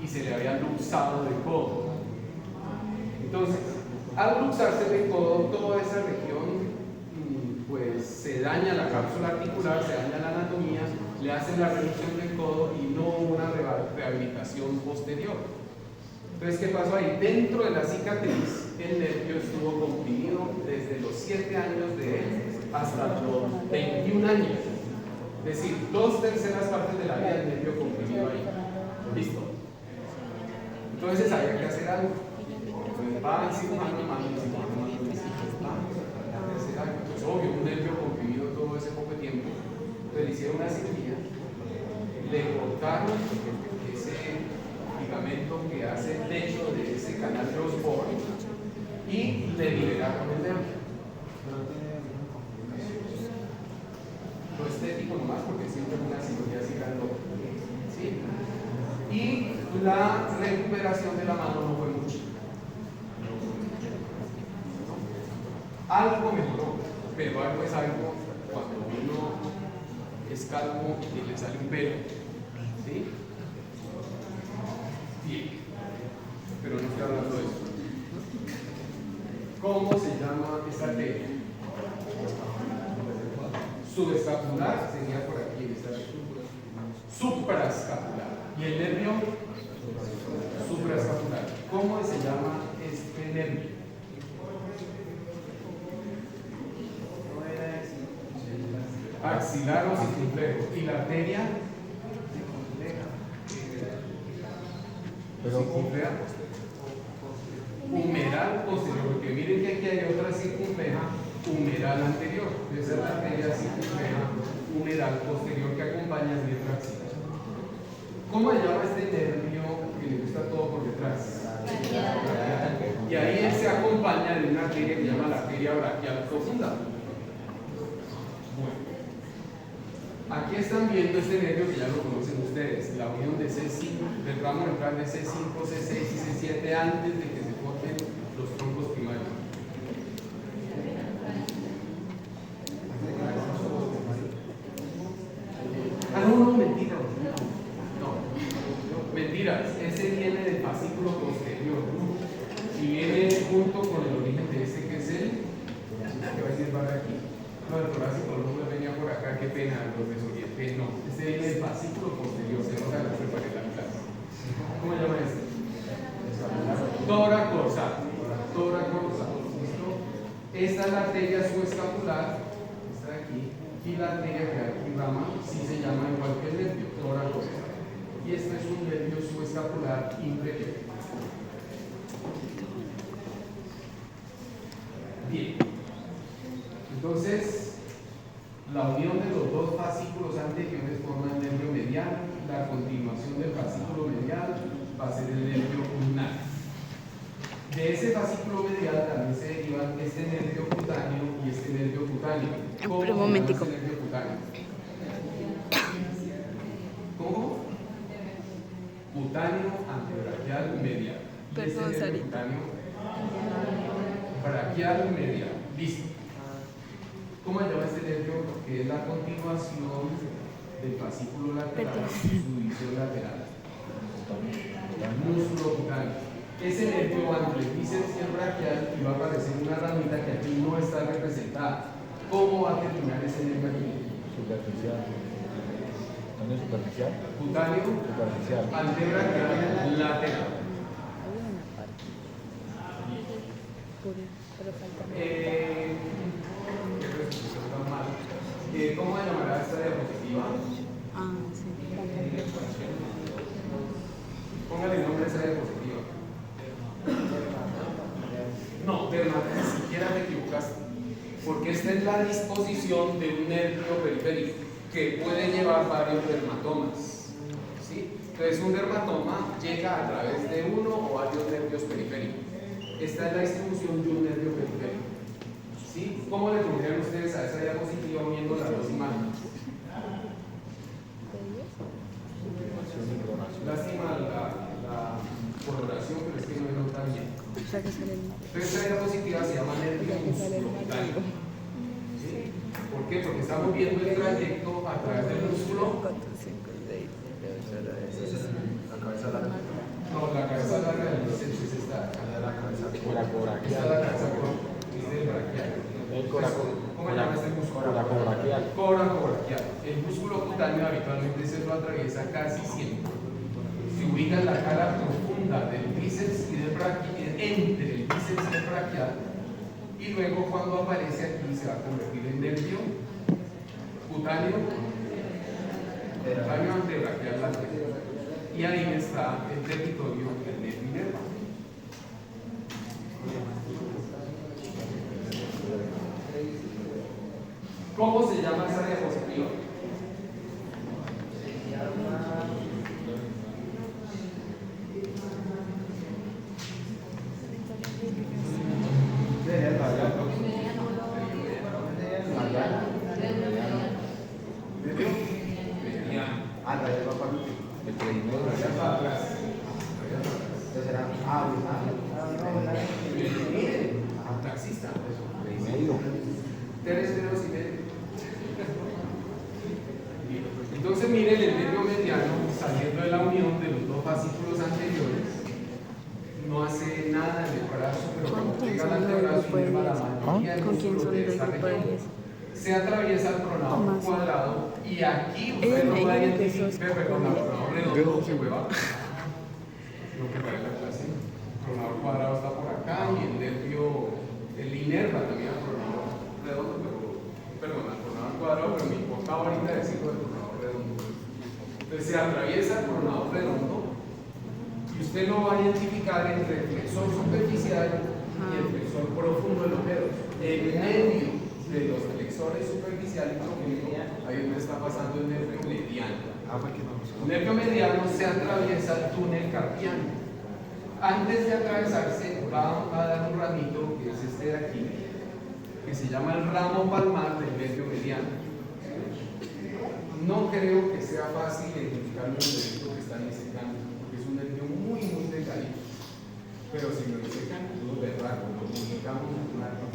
y se le había luxado el codo. Entonces, al luxarse el codo, toda esa región pues se daña la cápsula articular, se daña la anatomía, le hacen la reducción del codo y no una rehabilitación posterior. Entonces, ¿qué pasó ahí? Dentro de la cicatriz, el nervio estuvo comprimido desde los 7 años de él hasta los 21 años. Es decir, 2/3 partes de la vida del nervio comprimido ahí. ¿Listo? Entonces había que hacer algo. Entonces va el cirujano, pues obvio, un nervio comprimido todo ese poco tiempo. Entonces le hicieron una cirugía, le cortaron ese ligamento que hace el techo de ese canal de Osborn y le liberaron el nervio. No estético nomás, porque siempre es una cirugía así grandota. ¿Sí? Y la recuperación de la mano no fue mucho. Algo mejoró, pero algo es algo cuando uno es calvo y le sale un pelo. ¿Sí? Bien. Pero no estoy hablando de eso. ¿Cómo se llama esta arteria? Subescapular sería por aquí en esta región. supraescapular. ¿Y el nervio? Supraescapular. ¿Cómo se llama este nervio? Axilar o circunflejo. ¿Y la arteria? Circunfleja. Humeral posterior, porque miren que aquí hay otra circunfleja, humeral anterior. Esa es la arteria circunfleja, humeral posterior que acompaña el nervio axilar. ¿Cómo se llama este nervio que le gusta todo por detrás? Y ahí él se acompaña de una arteria que se llama la arteria braquial profunda. Bueno, aquí están viendo este nervio que ya lo conocen ustedes, la unión de C5, del ramo ventral de C5, C6 y C7 antes de que se formen los troncos primarios. No, mentiras. No, mentiras. Ese viene del fascículo posterior y viene junto con el origen de este que es el que va a decir para aquí. No, el torácico no venía por acá, qué pena, los desorienté. No, este viene del fascículo posterior, se nota que no preparé la clase. ¿Cómo se llama este? Toracorsal. Toracorsal. ¿Listo? Esta es la arteria subescapular, está aquí, y la arteria que aquí rama sí se llama igual que el nervio, toracorsal. Y este es un nervio subescapular inferior. Bien. Entonces, la unión de los dos fascículos anteriores forma el nervio medial. La continuación del fascículo medial va a ser el nervio ulnar. De ese fascículo medial también se derivan este nervio cutáneo y este nervio cutáneo. ¿Cómo Pero un momentico. se llama este nervio cutáneo? ¿Cómo? Cutáneo antebraquial medial. Y Perdón, este nervio Sarita. cutáneo braquial medial. Listo. ¿Cómo se llama este nervio? Que es la continuación del fascículo lateral y su división lateral. Músculo cutáneo. Ese nervio va entre el bíceps y el braquial y va a aparecer una ramita que aquí no está representada. ¿Cómo va a terminar ese nervio aquí? Superficial. ¿Dónde es superficial? Cutáneo, Superficial. antebraquial, lateral. Pero falta. ¿Cómo se llamará esta diapositiva? Ah, sí. Póngale el nombre a esa diapositiva. No, ni siquiera te equivocaste. Porque esta es la disposición de un nervio periférico que puede llevar varios dermatomas. ¿Sí? Entonces, un dermatoma llega a través de uno o varios nervios periféricos. Esta es la distribución de un nervio periférico. ¿Sí? ¿Cómo le pondrían ustedes a esa diapositiva viendo las dos imágenes? Lástima la coloración, pero es que no veo tan bien. Entonces, esta diapositiva se llama nervio musculocutáneo. ¿Sí? ¿Por qué? Porque estamos viendo el trayecto a través del músculo. 4, 5, 6, 7, 8, 9, 10. La cabeza larga. No, la cabeza larga del bíceps es esta. La cabeza Esta es la cabeza braquial. ¿Cómo se llama este músculo? Coracobraquial. Coracobraquial. El músculo cutáneo habitualmente se lo atraviesa casi siempre. Se ubica en la cara profunda del bíceps y del braquial, entre el bíceps y el braquial, y luego cuando aparece aquí se va a convertir en nervio cutáneo antebraquial lateral. Y ahí está el territorio del nervio inerva. ¿Cómo se llama esa diapositiva? Taxista. Tres dedos y medio. Entonces miren el nervio mediano saliendo de la unión de los dos fascículos anteriores. No hace nada en el brazo, pero cuando llega al antebrazo y lleva la mayoría del ¿Con quién músculo son de del esta grupo de región, 10? se atraviesa el pronado cuadrado y Y aquí Ella usted me no va a dijo que sos identificar, perdón, coronador redondo se hueva. Lo que trae la clase. El coronador cuadrado está por acá y el nervio, el inerva también al coronador redondo, pero, perdón, al coronador cuadrado, pero me importaba ahorita decirlo del coronador redondo. Entonces se atraviesa el coronador redondo y usted lo va a identificar entre el flexor superficial y el flexor profundo de los dedos. En medio de los flexores superficial y profundo, ahí donde está pasando el nervio mediano. El nervio mediano se atraviesa el túnel carpiano. Antes de atravesarse va a dar un ramito, que es este de aquí, que se llama el ramo palmar del nervio mediano. No creo que sea fácil identificar los nervios que están disecando, porque es un nervio muy, muy delgadito. Pero si lo disecan, lo verán, lo comunicamos en un artículo.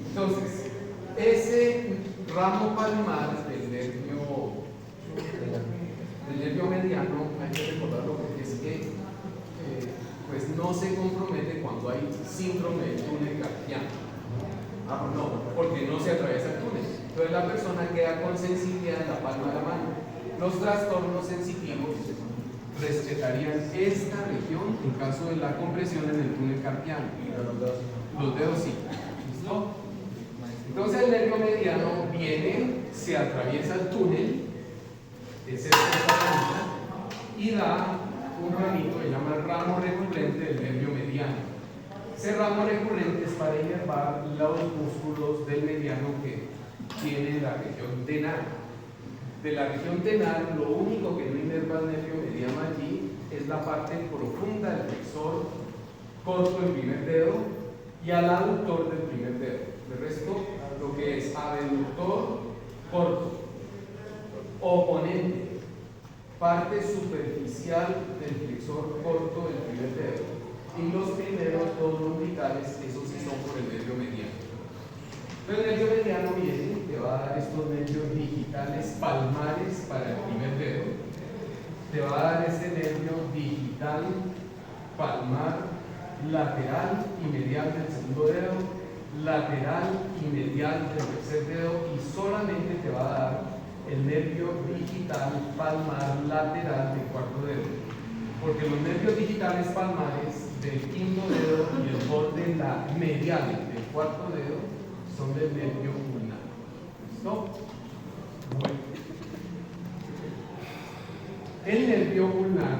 Entonces, ese ramo palmar del nervio mediano hay que recordarlo porque es que pues no se compromete cuando hay síndrome del túnel carpiano. No, porque no se atraviesa el túnel. Entonces la persona queda con sensibilidad en la palma de la mano. Los trastornos sensitivos respetarían esta región en caso de la compresión en el túnel carpiano. Los dedos sí. ¿Listo? Entonces el nervio mediano viene, se atraviesa el túnel, es esta ramita, y da un ramito que se llama el ramo recurrente del nervio mediano. Ese ramo recurrente es para inervar los músculos del mediano que tiene la región tenal. De la región tenal, lo único que no inerva el nervio mediano allí es la parte profunda del flexor corto del primer dedo y al aductor del primer dedo. De resto, lo que es abductor corto, oponente, parte superficial del flexor corto del primer dedo y los primeros dos umbilicales, esos sí son por el nervio mediano. Pero el nervio mediano viene, te va a dar estos nervios digitales palmares para el primer dedo, te va a dar este nervio digital palmar lateral y medial del segundo dedo, lateral y medial del tercer dedo, y solamente te va a dar el nervio digital palmar lateral del cuarto dedo. Porque los nervios digitales palmares del quinto dedo y el borde medial del cuarto dedo son del nervio ulnar. ¿Listo? Bueno. El nervio ulnar,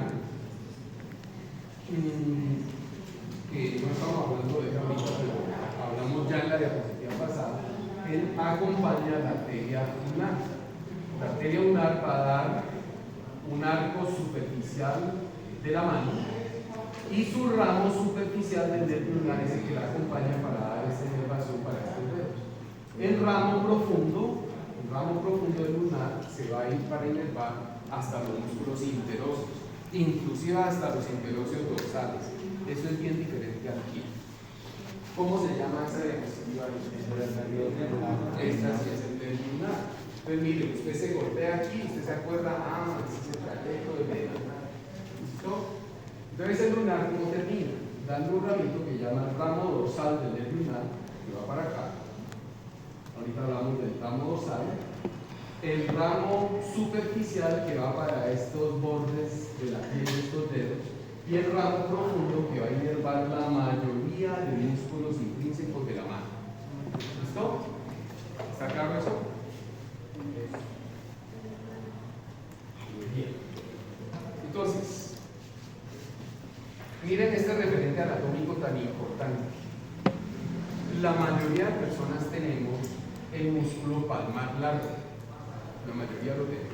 que no estamos hablando de él ahorita, pero hablamos ya en la diapositiva pasada, él acompaña a la arteria ulnar. La arteria ulnar va a dar un arco superficial de la mano y su ramo superficial del nervio ulnar es el que la acompaña para dar esa inervación para estos dedos. El ramo profundo del ulnar se va a ir para inervar hasta los músculos interóseos, inclusive hasta los interóseos dorsales. Eso es bien diferente aquí. ¿Cómo se llama esa diapositiva? Esta sí es el nervio ulnar. Entonces mire, usted se golpea aquí, usted se acuerda, ese es el trayecto de medio. ¿Listo? Entonces el lunar, ¿cómo termina? Dando un ramito que llama el ramo dorsal del nervio ulnar, que va para acá. Ahorita hablamos del ramo dorsal. El ramo superficial que va para estos bordes de la piel de estos dedos. Y el ramo profundo que va a inervar la mayoría de músculos intrínsecos de la mano. ¿Listo? ¿Está claro eso? Bien. Entonces, miren este referente anatómico tan importante. La mayoría de personas tenemos el músculo palmar largo. La mayoría lo tenemos.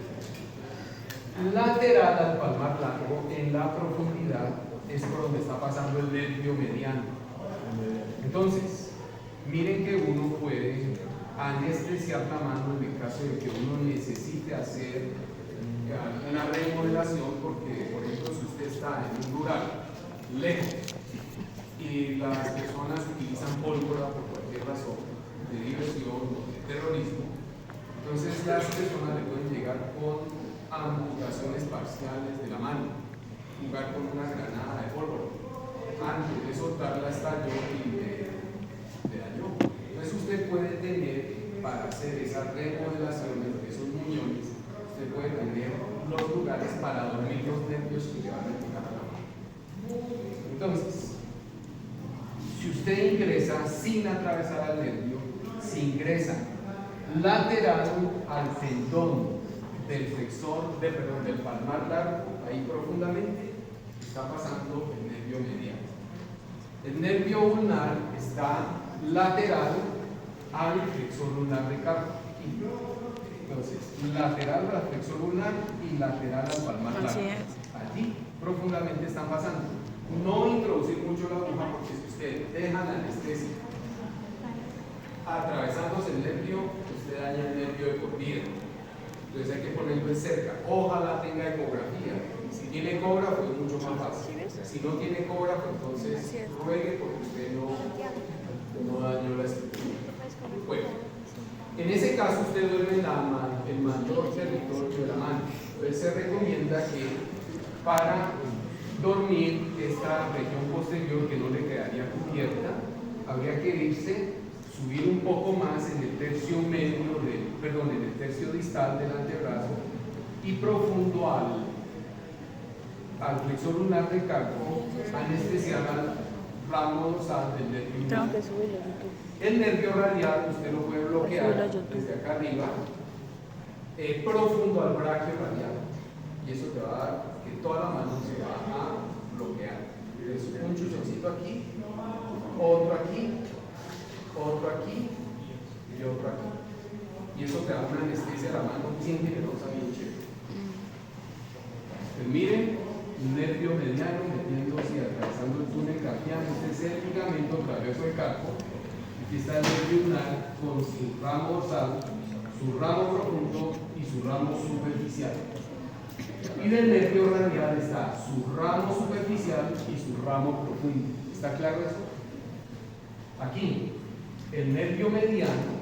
Lateral al palmar largo, en la profundidad, es por donde está pasando el nervio mediano. Entonces, miren que uno puede anestesiar la mano en el caso de que uno necesite hacer una remodelación, porque, por ejemplo, si usted está en un lugar lejos y las personas utilizan pólvora por cualquier razón, de diversión o de terrorismo, entonces las personas le pueden llegar con amputaciones parciales de la mano, jugar con una granada de pólvora. Antes de soltarla estalló y esas remodelaciones, de esos muñones, usted puede tener los lugares para dormir los nervios que le van a llegar a la mano. Entonces, si usted ingresa sin atravesar al nervio, si ingresa lateral al tendón del flexor, del palmar largo, ahí profundamente, está pasando el nervio mediano. El nervio ulnar está lateral al flexor ulnar de carpo. Entonces, lateral al flexor ulnar y lateral al palmar largo. Allí profundamente están pasando. No introducir mucho la aguja porque si usted deja la anestesia atravesándose el nervio, usted daña el nervio de por vida. Entonces hay que ponerlo en cerca. Ojalá tenga ecografía. Si tiene ecógrafo es mucho más fácil. Si no tiene ecógrafo, entonces ruegue porque usted no dañó la estructura. Bueno, en ese caso usted duerme en el mayor territorio de la mano. Entonces se recomienda que para dormir esta región posterior que no le quedaría cubierta, habría que irse, subir un poco más en el tercio en el tercio distal del antebrazo y profundo al flexor lunar del carpo, anestesiar al ramo dorsal del nervio. Tengo que subirlo a YouTube. El nervio radial usted lo puede bloquear desde acá arriba, profundo al braquio radial, y eso te va a dar que toda la mano se va a bloquear. Entonces, un chuchoncito aquí, otro aquí, otro aquí y otro aquí. Y eso te da una anestesia de la mano bien generosa, bien chévere. Pues miren, nervio mediano metiéndose y atravesando el túnel carpiano. Este es el ligamento traverso del carpo. Aquí está el nervio ulnar con su ramo dorsal, su ramo profundo y su ramo superficial. Y del nervio radial está su ramo superficial y su ramo profundo. ¿Está claro eso? Aquí, el nervio mediano,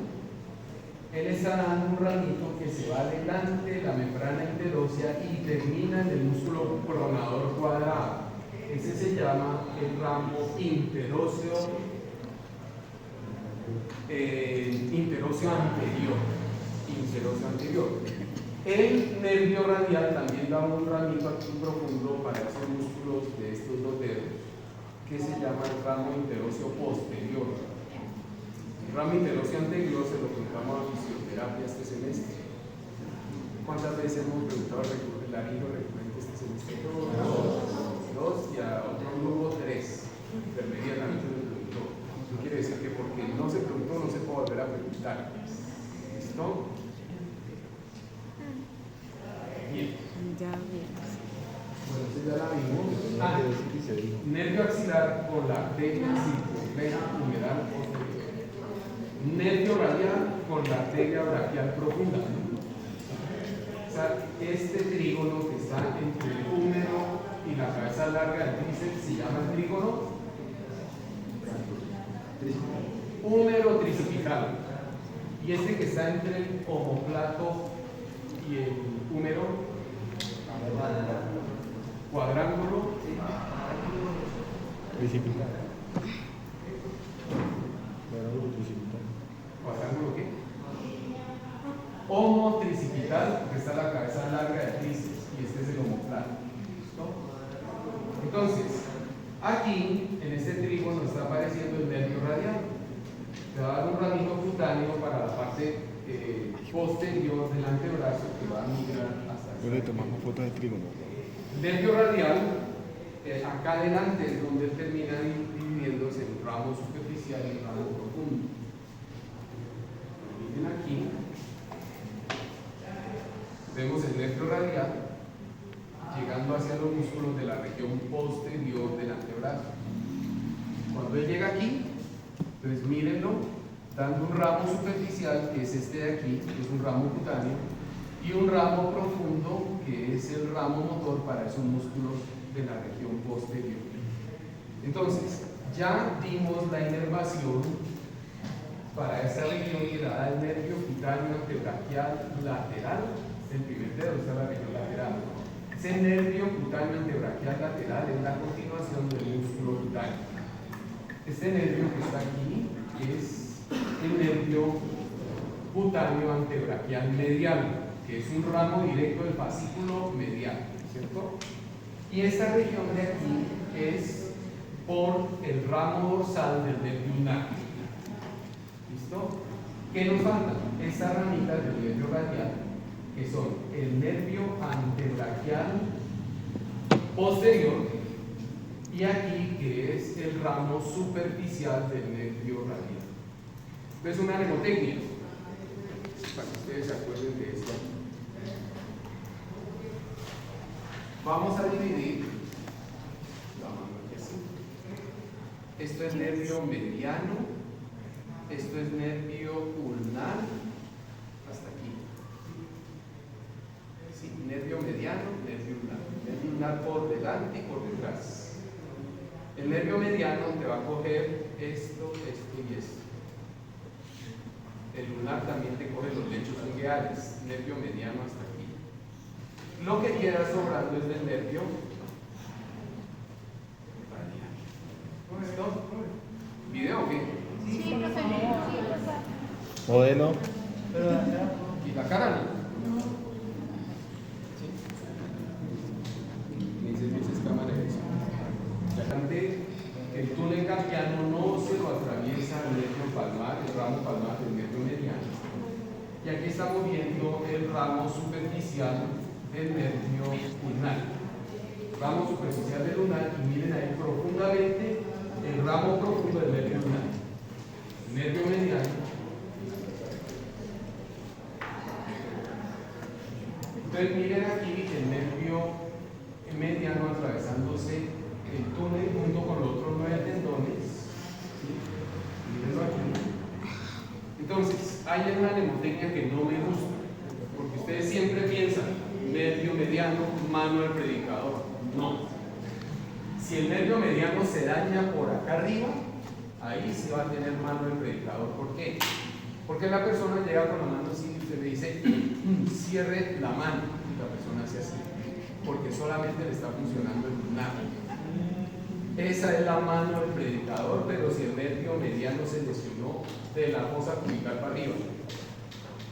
él está dando un ramito que se va adelante de la membrana interósea y termina en el músculo pronador cuadrado. Ese se llama el ramo interóseo anterior. El nervio radial también da un ramito aquí profundo para esos músculos de estos dos dedos, que se llama el ramo interóseo posterior. El ramo interóseo anterior se lo colocamos a fisioterapia este semestre. ¿Cuántas veces hemos preguntado el laringo recurrente este semestre? Dos, y a otro grupo 3. Enfermería también se lo preguntó. Eso quiere decir que porque no se preguntó, no se puede volver a preguntar. ¿Listo? Bien. Ya bien. Bueno, entonces ya la vimos. Nervio axilar con la arteria circunfleja humeral posterior. Nervio radial con la arteria braquial profunda. O sea, este trígono que está entre el húmero y la cabeza larga del tríceps se llama el trígono húmero tricipital. Y este que está entre el omóplato y el húmero cuadrángulo Precipitar. ¿cuadrángulo qué? Homotricipital, porque está la cabeza larga del tríceps y este es el omóplato. ¿Listo? Entonces, aquí en este trígono está apareciendo el nervio radial. Te va a dar un ramito cutáneo para la parte posterior del antebrazo que va a migrar hasta Yo le tomamos fotos de trígono. el nervio radial, acá adelante es donde termina dividiéndose en ramo superficial y ramo profundo. Miren aquí, vemos el nervio radial llegando hacia los músculos de la región posterior del antebrazo. Cuando él llega aquí, entonces mírenlo, dando un ramo superficial, que es este de aquí, que es un ramo cutáneo, y un ramo profundo, que es el ramo motor para esos músculos de la región posterior. Entonces, ya dimos la inervación para esta región que da el nervio cutáneo antebraquial lateral. Este es el primer dedo, está la región lateral. Ese nervio cutáneo antebraquial lateral es la continuación del músculo cutáneo. Este nervio que está aquí es el nervio cutáneo simultáneo antebraquial medial, que es un ramo directo del fascículo medial, ¿cierto? Y esta región de aquí es por el ramo dorsal del nervio ulnar. ¿Listo? ¿Qué nos falta? Estas ramitas del nervio radial, que son el nervio antebraquial posterior y aquí que es el ramo superficial del nervio radial. Es una mnemotecnia para que ustedes se acuerden de esto. Vamos a dividir la mano aquí así. Esto es nervio mediano, esto es nervio ulnar hasta aquí. Sí, nervio mediano, nervio ulnar. Nervio ulnar por delante y por detrás. El nervio mediano te va a coger esto, esto y esto. El ulnar también te coge los lechos ungueales, nervio mediano hasta aquí. Lo que queda sobrando es del nervio radial. ¿Listo? ¿Video o qué? Sí, profe. Modelo. ¿Y la cara no? ¿Sí? Me dice cámara de eso. Ya canté que el túnel carpiano no se lo atraviesa el nervio palmar, el ramo palmar del nervio mediano. Y aquí estamos viendo el ramo superficial del nervio ulnar. Ramo superficial del ulnar, y miren ahí profundamente el ramo profundo del nervio ulnar. Nervio mediano. Entonces miren aquí el nervio mediano atravesándose el túnel junto con los otros 9 tendones. ¿Sí? Mírenlo aquí. Entonces, hay una mnemotecnia que no me gusta, porque ustedes siempre piensan nervio mediano, mano del predicador. No. Si el nervio mediano se daña por acá arriba, ahí se va a tener mano del predicador. ¿Por qué? Porque la persona llega con la mano así y usted le dice cierre la mano, y la persona hace así, porque solamente le está funcionando el ulnar. Esa es la mano del predicador, pero si el nervio mediano se lesionó de la fosa cubital para arriba.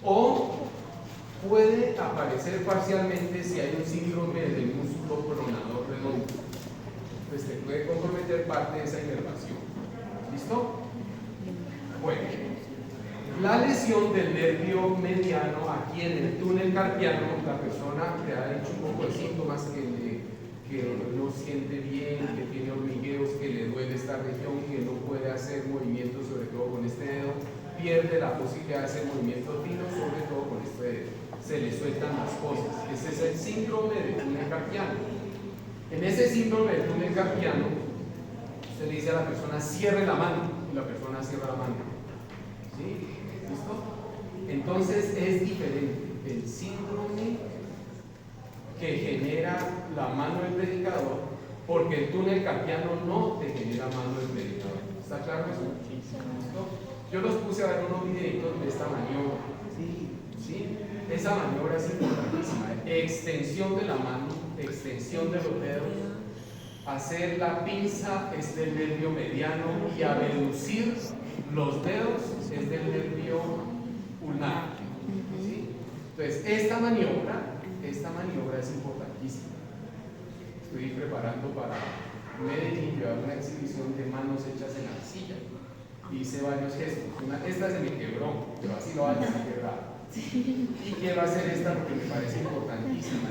O puede aparecer parcialmente si hay un síndrome del músculo pronador redondo. Pues te puede comprometer parte de esa inervación. ¿Listo? Bueno, la lesión del nervio mediano aquí en el túnel carpiano, la persona te ha dicho un poco de síntomas que no siente bien, que tiene hormigueos, que le duele esta región, que no puede hacer movimientos, sobre todo con este dedo, pierde la posibilidad de hacer movimientos finos, sobre todo con este dedo. Se le sueltan las cosas. Ese es el síndrome del túnel carpiano. En ese síndrome del túnel carpiano, usted le dice a la persona, cierre la mano, y la persona cierra la mano. ¿Sí? ¿Listo? Entonces es diferente el síndrome que genera la mano del predicador, porque el túnel carpiano no te genera mano del predicador. ¿Está claro eso? ¿Listo? Yo los puse a ver unos videitos de esta maniobra. ¿Sí? Esa maniobra es importantísima. Extensión de la mano, extensión de los dedos. Hacer la pinza es del nervio mediano y abducir los dedos es del nervio ulnar. ¿Sí? Entonces, esta maniobra es importantísima. Estoy preparando para Medellín, llevar una exhibición de manos hechas en arcilla. Hice varios gestos. Esta se me quebró, pero así lo hago, se quebra. Y quiero hacer esta porque me parece importantísima,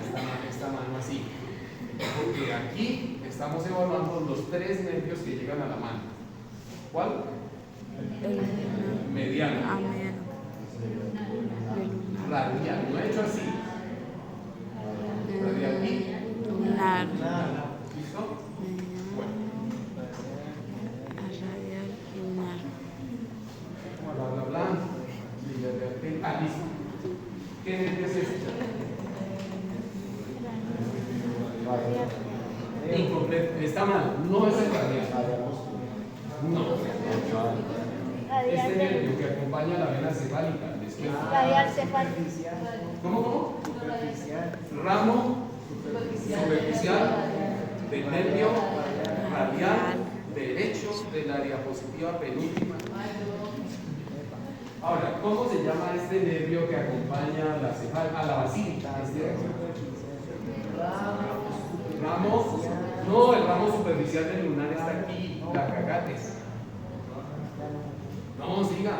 esta mano así. Porque aquí estamos evaluando los 3 nervios que llegan a la mano. ¿Cuál? Mediano. Radial, no he hecho así. Radial aquí. ¿Listo? Bueno. Bla, bla, bla. Ah, listo. ¿Qué nervio es este? Incompleto. Está mal. No es el radial. No. Este nervio que acompaña la vena cefálica. Radial cefálica. ¿Cómo? Ramo superficial del nervio radial derecho de la diapositiva penúltima. Ahora, ¿cómo se llama este nervio que acompaña a la basílica? Ramo, no, el ramo superficial del lunar está aquí, la cagates. No, siga.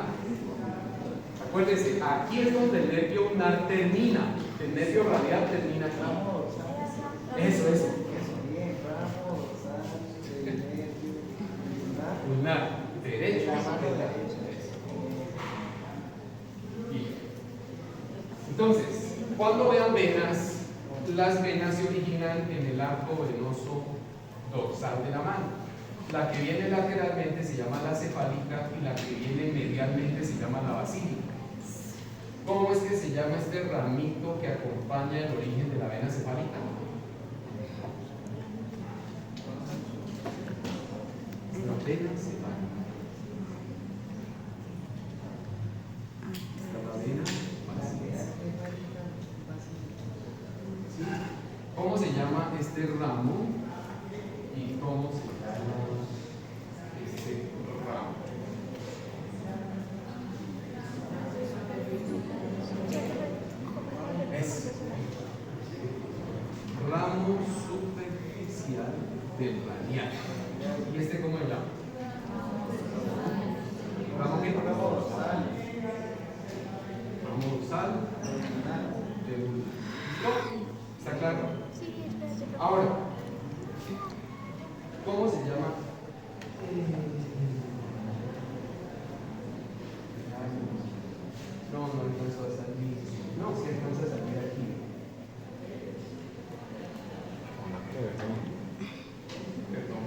Acuérdense, aquí es donde el nervio lunar termina, el nervio radial termina aquí. Eso. Lunar, derecho. Entonces, cuando vean venas, las venas se originan en el arco venoso dorsal de la mano. La que viene lateralmente se llama la cefálica y la que viene medialmente se llama la basílica. ¿Cómo es que se llama este ramito que acompaña el origen de la vena cefálica? La vena cefálica. La vena basílica. ¿Cómo se llama este ramo? ¿Y cómo se llama este ramo? Es ramo superficial del radial. ¿Y este cómo se llama? ¿Ramo qué? Ramo dorsal. Ramo dorsal del ¿listo? ¿Está claro? Ahora, ¿cómo se llama? No alcanzó a salir. No, sí alcanza a salir aquí. Perdón.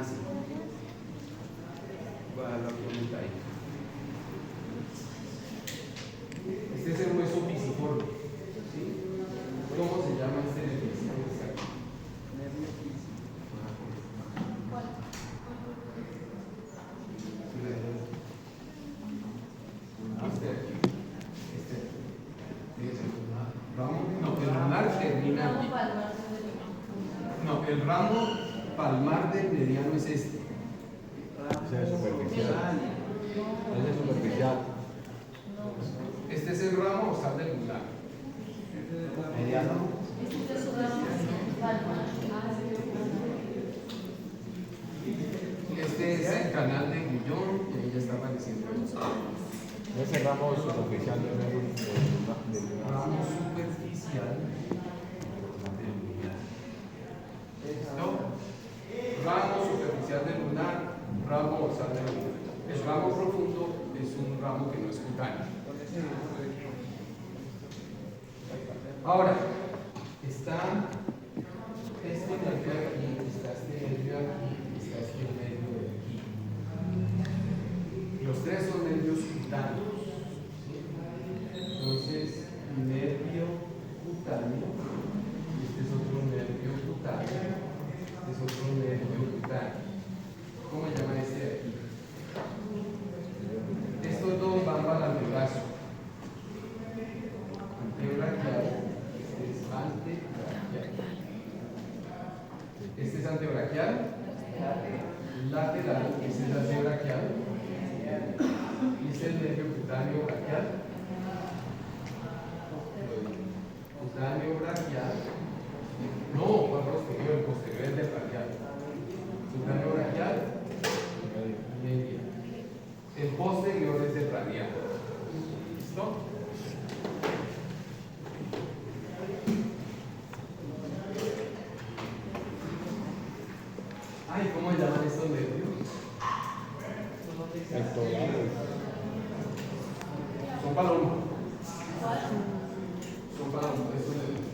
Sí. Voy a dar la pregunta ahí. Este es el hueso pisiforme. ¿Sí? ¿Cómo se llama este nervio? El lunar termina aquí. No, el ramo palmar del mediano es este. Ese es superficial. Ese es superficial. Este es el ramo dorsal del lunar. Mediano. Este es el canal de Guillón y ahí ya está apareciendo el Ese ramo superficial del ramo superficial del lunar. ¿Listo? Ramo superficial del lunar, ramo dorsal del lunar. El ramo profundo es un ramo que no es cutáneo. Ahora, está este nervio aquí, está este nervio aquí, está este nervio de aquí. Los tres son nervios cutáneos. ¿Sí? Entonces, nervio cutáneo, este es otro nervio cutáneo, este es otro nervio cutáneo. ¿Cómo se llama este de aquí? Estos dos van para el antebrazo. Antebraquial, este es antebraquial. Este es antebraquial, lateral, este es antebraquial. Y este es el nervio cutáneo braquial. Cutáneo braquial. No, posterior, el posterior es del radial. Cutáneo braquial. Media. El posterior es del radial. ¿Listo? Ay, ¿cómo llaman estos nervios? Son palomas. Son palomas, estos nervios.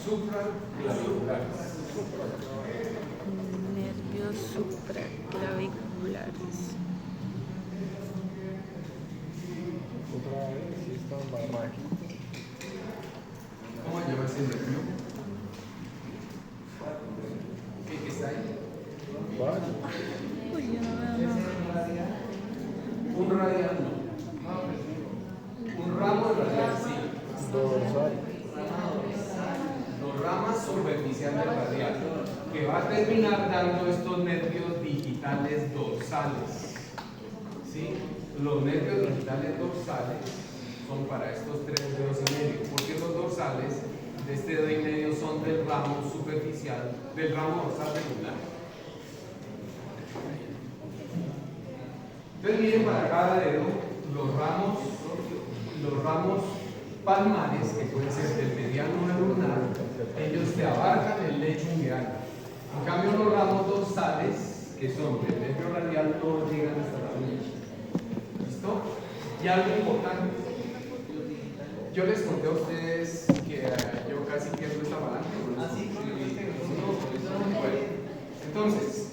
Supraclaviculares. Nervios supraclaviculares. Otra vez, sí, está aquí. ¿Cómo llama ese nervio? ¿Qué está ahí? ¿Cuál? Uy, yo no dando estos nervios digitales dorsales. ¿Sí? Los nervios digitales dorsales son para estos 3 dedos y medio, porque los dorsales de este dedo y medio son del ramo superficial, del ramo dorsal regular. Entonces miren para cada dedo los ramos palmares, que pueden ser del mediano al ulnar, ellos te abarcan el lecho ungueal. En cambio los ramos dorsales, que son del nervio radial, no llegan hasta la uña. ¿Listo? Y algo importante, yo les conté a ustedes que yo casi pierdo esta palanca. Bueno, entonces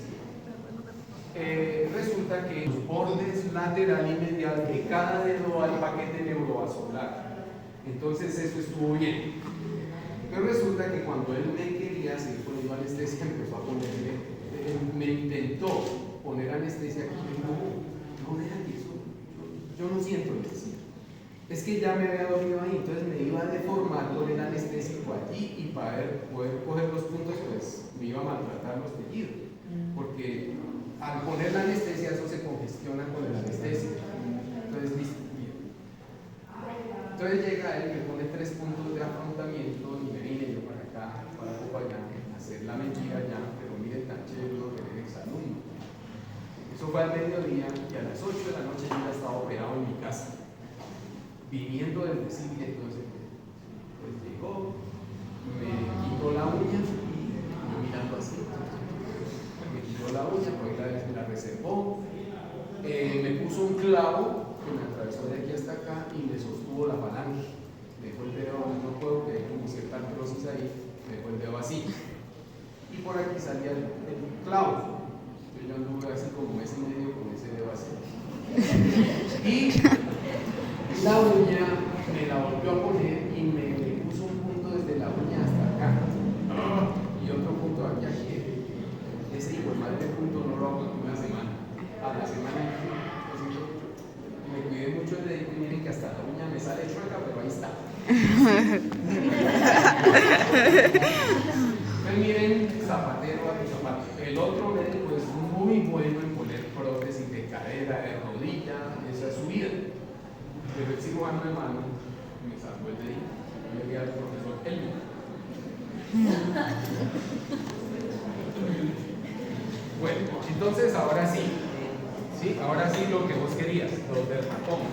resulta que los bordes lateral y medial de cada dedo hay paquete neurovascular. Entonces eso estuvo bien. Pero resulta que cuando él me quería seguir poniendo anestesia, empezó a ponerle, me intentó poner anestesia aquí. No, deja que eso, yo no siento anestesia. Es que ya me había dolido ahí, entonces me iba a deformar con el anestésico allí y para poder coger los puntos, pues me iba a maltratar los tejidos. Porque al poner la anestesia, eso se congestiona con el anestesia. Entonces, listo. Entonces llega él, me pone 3 puntos de afrontamiento y me vine yo para acá, para allá, a hacer la mentira ya, pero mire tan chévere lo que es exalumno. Eso fue al mediodía y a las 8 de la noche yo ya estaba operado en mi casa, viniendo del decile. Entonces pues llegó, me quitó la uña, yo mirando así, me quitó la uña, pues la reservó, me puso un clavo que me atravesó de aquí hasta acá y me sostuvo la falange. Me dejó el dedo, no puedo, que hay como cierta artrosis ahí, me dejó el dedo así. Y por aquí salía el clavo. Yo anduve así como mes y medio con ese dedo así. Y la uña me la volvió a poner y me puso un punto desde la uña hasta acá. Y otro punto aquí. Ese hijo de madre punto no lo hago en una semana. A la semana me cuidé mucho el dedito y miren que hasta la uña me sale chueca, pero ahí está. Pues miren, zapatero a tu zapato. El otro médico es muy bueno en poner prótesis de cadera, de rodilla, esa es su vida. Pero el cirujano de mano me sacó el dedito. Yo llegué al profesor Elmo. Bueno, entonces ahora sí. ¿Sí? Ahora sí lo que vos querías, los dermatomas.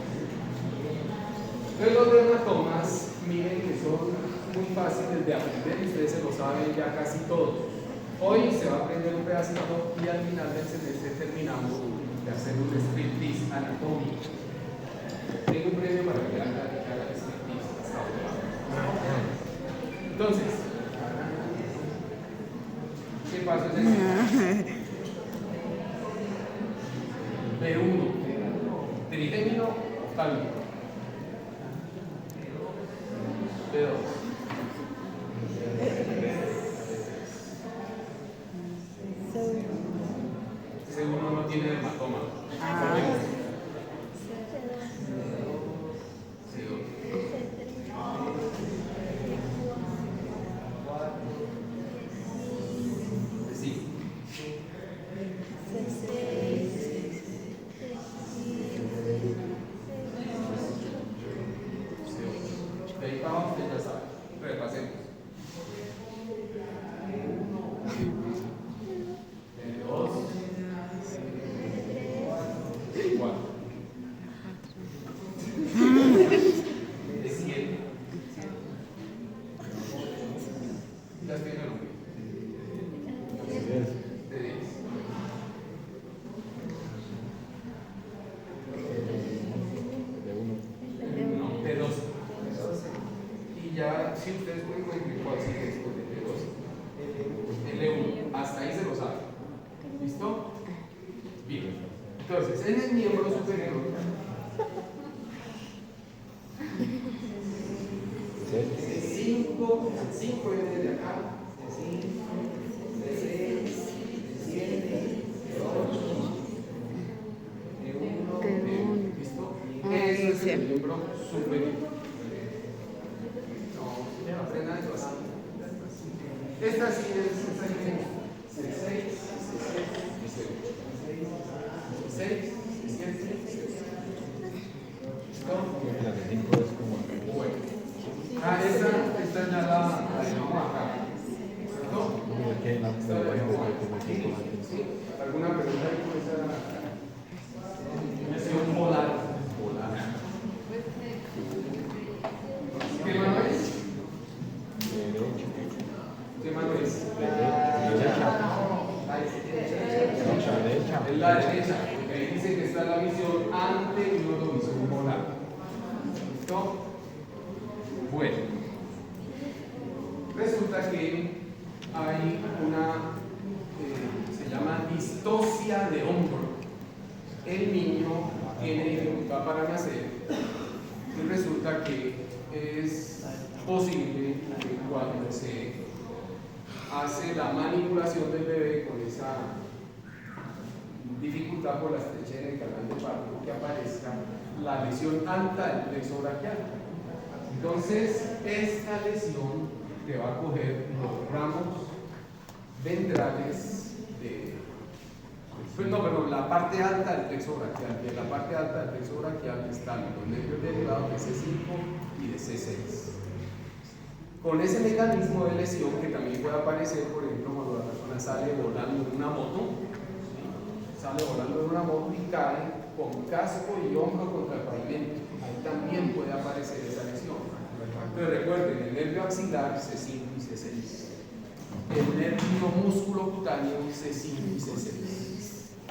Entonces los dermatomas, miren que son muy fáciles de aprender y ustedes se lo saben ya casi todos. Hoy se va a aprender un pedacito y al final del semestre terminamos de hacer un striptease anatómico. Tengo un premio para que haga el striptease hasta ahora. Entonces, ¿qué pasa en este? B1, trigémino oftálmico. B2. C1 no tiene dermatoma. C2. Sí. De ahí para abajo usted ya sabe. Repasemos. B2. B4. B7. Ya estoy en el nombre. B10. No, B12. Y ya, si ustedes pueden ver cuál sigue después de B12. L1. Hasta ahí se lo saben. ¿Listo? Bien. Entonces, en el miembro superior. 5 viene de acá. 5, 6, 7, 8. B1. ¿Listo? Eso es el miembro superior. No, aprendan eso así. Esta sí es C6, ¿Alguna pregunta ahí con esa lesión polar? ¿Qué mano es? ¿Qué mano es? Es la derecha, porque ahí dice que está la visión ante y luego visión polar. ¿Listo? Bueno, resulta que hay una, se llama distocia de hombro. El niño tiene dificultad para nacer y resulta que es posible que cuando se hace la manipulación del bebé con esa dificultad por la estrechez en el canal de parto, que aparezca la lesión alta del plexo braquial. Entonces, esta lesión te va a coger los ramos ventrales la parte alta del plexo braquial. Y en la parte alta del plexo braquial están los nervios derivados de C5 y de C6. Con ese mecanismo de lesión que también puede aparecer, por ejemplo, cuando la persona sale volando en una moto, y cae con casco y hombro contra el pavimento. Ahí también puede aparecer esa lesión. Pero recuerden, el nervio axilar C5 y C6, el nervio musculocutáneo C5 y C6.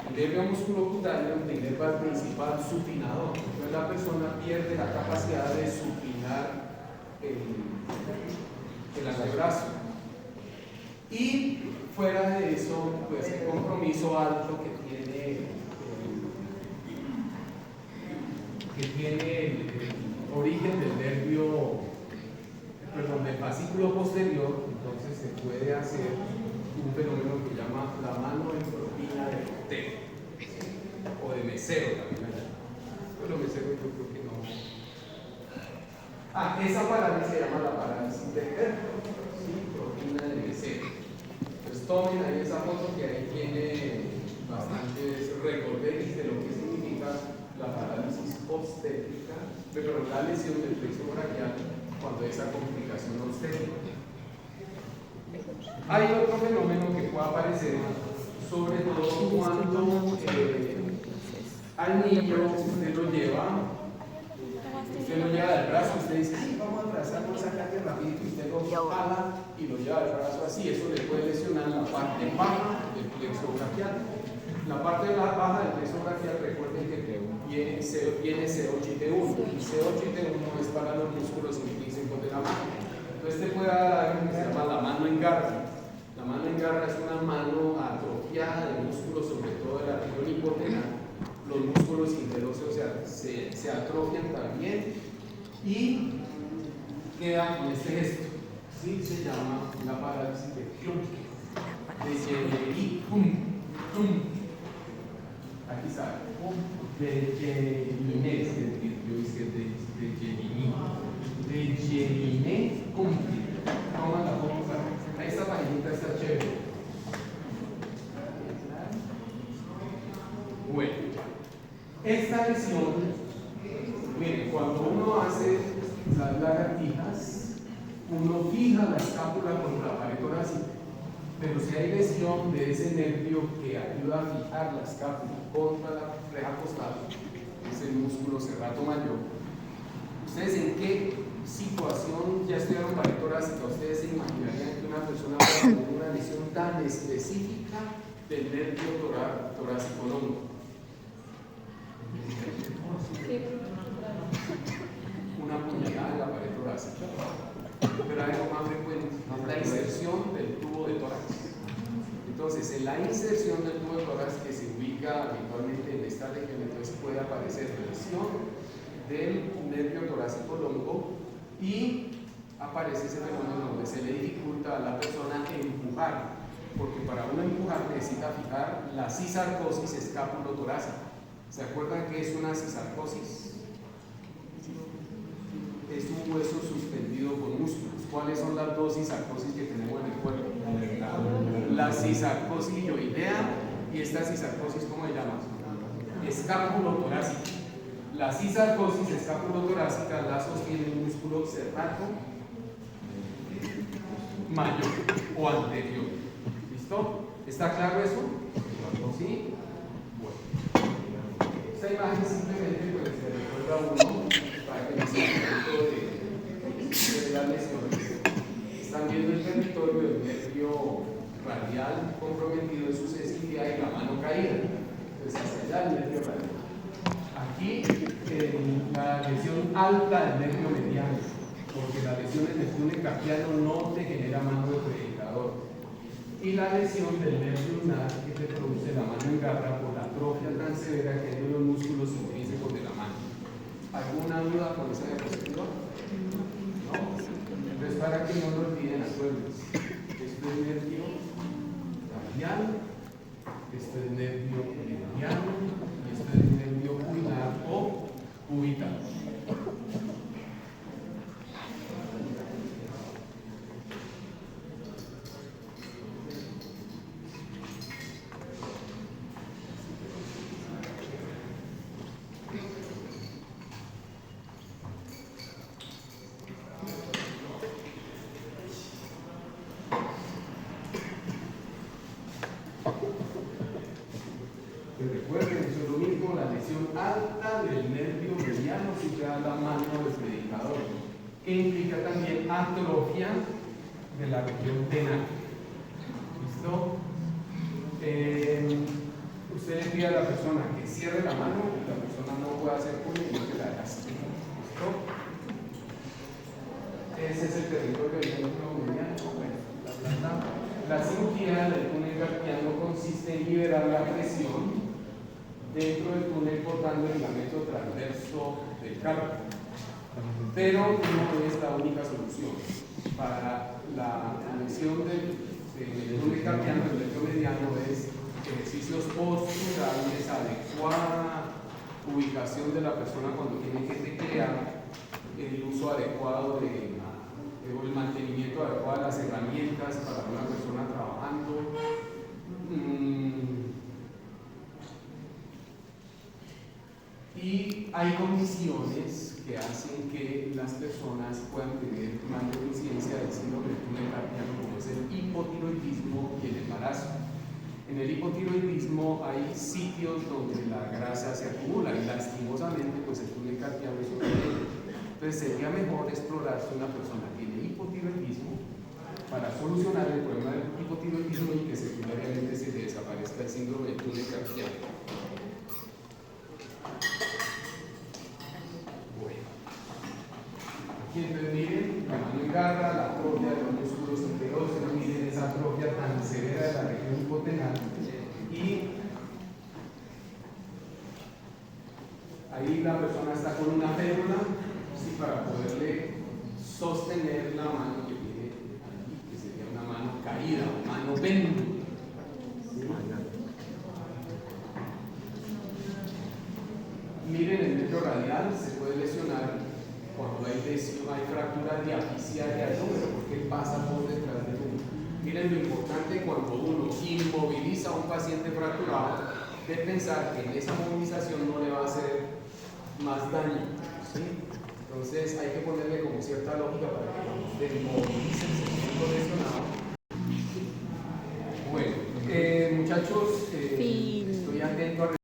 El nervio musculocutáneo inerva el principal supinador. Entonces la persona pierde la capacidad de supinar el antebrazo. Y fuera de eso, pues el compromiso alto que tiene el origen del nervio, del fascículo posterior, entonces se puede hacer un fenómeno que llama la mano en propina de portero, o de mesero también. Pero mesero yo creo que no. Esa parálisis se llama la parálisis de Hertz, ¿sí? Propina de mesero. Entonces tomen ahí esa foto que ahí tiene bastantes recorderis de lo que significa la parálisis obstétrica, pero la lesión del plexo braquial cuando hay esa complicación obstétrica. Hay otro fenómeno que puede aparecer, sobre todo cuando al niño usted lo lleva del brazo, usted dice, ay, vamos a trazarnos acá que rapidito, y usted lo jala y lo lleva del brazo así, eso le puede lesionar la parte baja del plexo braquial. La parte baja del plexo braquial, recuerden que viene C8 y T1, y C8 y T1 es para los músculos intrínsecos de la mano. Entonces te puede dar algo que se llama la mano en garra. La mano en garra es una mano atrofiada de músculos, sobre todo de la región hipotena. Los músculos interóseos se atrofian también y queda con este gesto. Sí, se llama la parálisis de Klump, de Jelinek, aquí sale, de Jelinek, yo hice de Jelinek Kumpli. Toma la foto, esta paginita está chévere. Bueno, esta lesión, miren, cuando uno hace las lagartijas, uno fija la escápula contra la pared torácica, pero si hay lesión de ese nervio que ayuda a fijar la escápula contra la reja costal, es el músculo serrato mayor. ¿Ustedes en qué situación ya estudiaron pared torácica? ¿Ustedes se imaginarían que una persona pueda tener una lesión tan específica del nervio torácico longo? Una puñalada en la pared torácica, pero hay algo más frecuente, la inserción del tubo de tórax. Entonces, en la inserción del tubo de tórax, que se ubica habitualmente en esta región, entonces puede aparecer lesión del nervio torácico longo y aparece ese fenómeno donde se le dificulta a la persona empujar, porque para uno empujar necesita fijar la cisarcosis escápulo-torácica. ¿Se acuerdan qué es una cisarcosis? Es un hueso suspendido con músculos. ¿Cuáles son las dos cisarcosis que tenemos en el cuerpo? La cisarcosis ilioidea y esta cisarcosis, ¿cómo se llama? Escápulo-torácica. La cisarcosis escápulo-torácica la sostiene el músculo serrato mayor o anterior. ¿Listo? ¿Está claro eso? otra uno para que les explique de las lesiones. Están viendo el territorio del nervio radial comprometido en su sensibilidad y la mano caída. Entonces, hasta allá el nervio radial. Aquí, la lesión alta del nervio mediano, porque la lesión en el túnel carpiano no te genera mano de predicador. Y la lesión del nervio ulnar que te produce la mano en garra por la atrofia tan severa que hay en los músculos intrínsecos de la mano. ¿Alguna duda con esa diapositiva? ¿No? Entonces, para que no lo olviden, acuérdense, esto es nervio radial, esto es nervio mediano y esto es nervio ulnar o cubital. Recuerden, eso es lo mismo, la lesión alta del nervio mediano si te da la mano del predicador, que implica también atrofia de la región penal. ¿Listo? Usted le pide a la persona que cierre la mano y la persona no puede hacer puño y no que la castiga. ¿Listo? Ese es el territorio del nervio mediano. Bueno, la cirugía del túnel carpiano consiste en liberar la presión dentro del túnel cortando el ligamento transverso del carpo. Pero no es la única solución. Para la lesión del túnel carpiano del nervio mediano es ejercicios posturales, adecuada ubicación de la persona cuando tiene que teclear, el uso adecuado o el mantenimiento adecuado de las herramientas para una persona trabajando. Y hay condiciones que hacen que las personas puedan tener mayor incidencia del síndrome del túnel carpiano, como es el hipotiroidismo y el embarazo. En el hipotiroidismo hay sitios donde la grasa se acumula y lastimosamente pues el túnel carpiano es uno de ellos. Entonces sería mejor explorar si una persona tiene hipotiroidismo para solucionar el problema del hipotiroidismo y que secundariamente se le desaparezca el síndrome del túnel carpiano. Aquí entonces miren, la mano en garra, la atrofia de los músculos interóseos, miren esa atrofia tan severa de la región hipotenal y ahí la persona está con una férula para poderle sostener la mano que tiene aquí, que sería una mano caída o mano péndulo. Miren el nervio radial, se puede lesionar cuando hay lesión, hay fractura diaficiaria del húmero, porque pasa por detrás del húmero. Miren lo importante cuando uno inmoviliza a un paciente fracturado, de pensar que en esa movilización no le va a hacer más daño. ¿Sí? Entonces hay que ponerle como cierta lógica para que cuando usted movilice el segmento lesionado. Bueno, muchachos, estoy atento a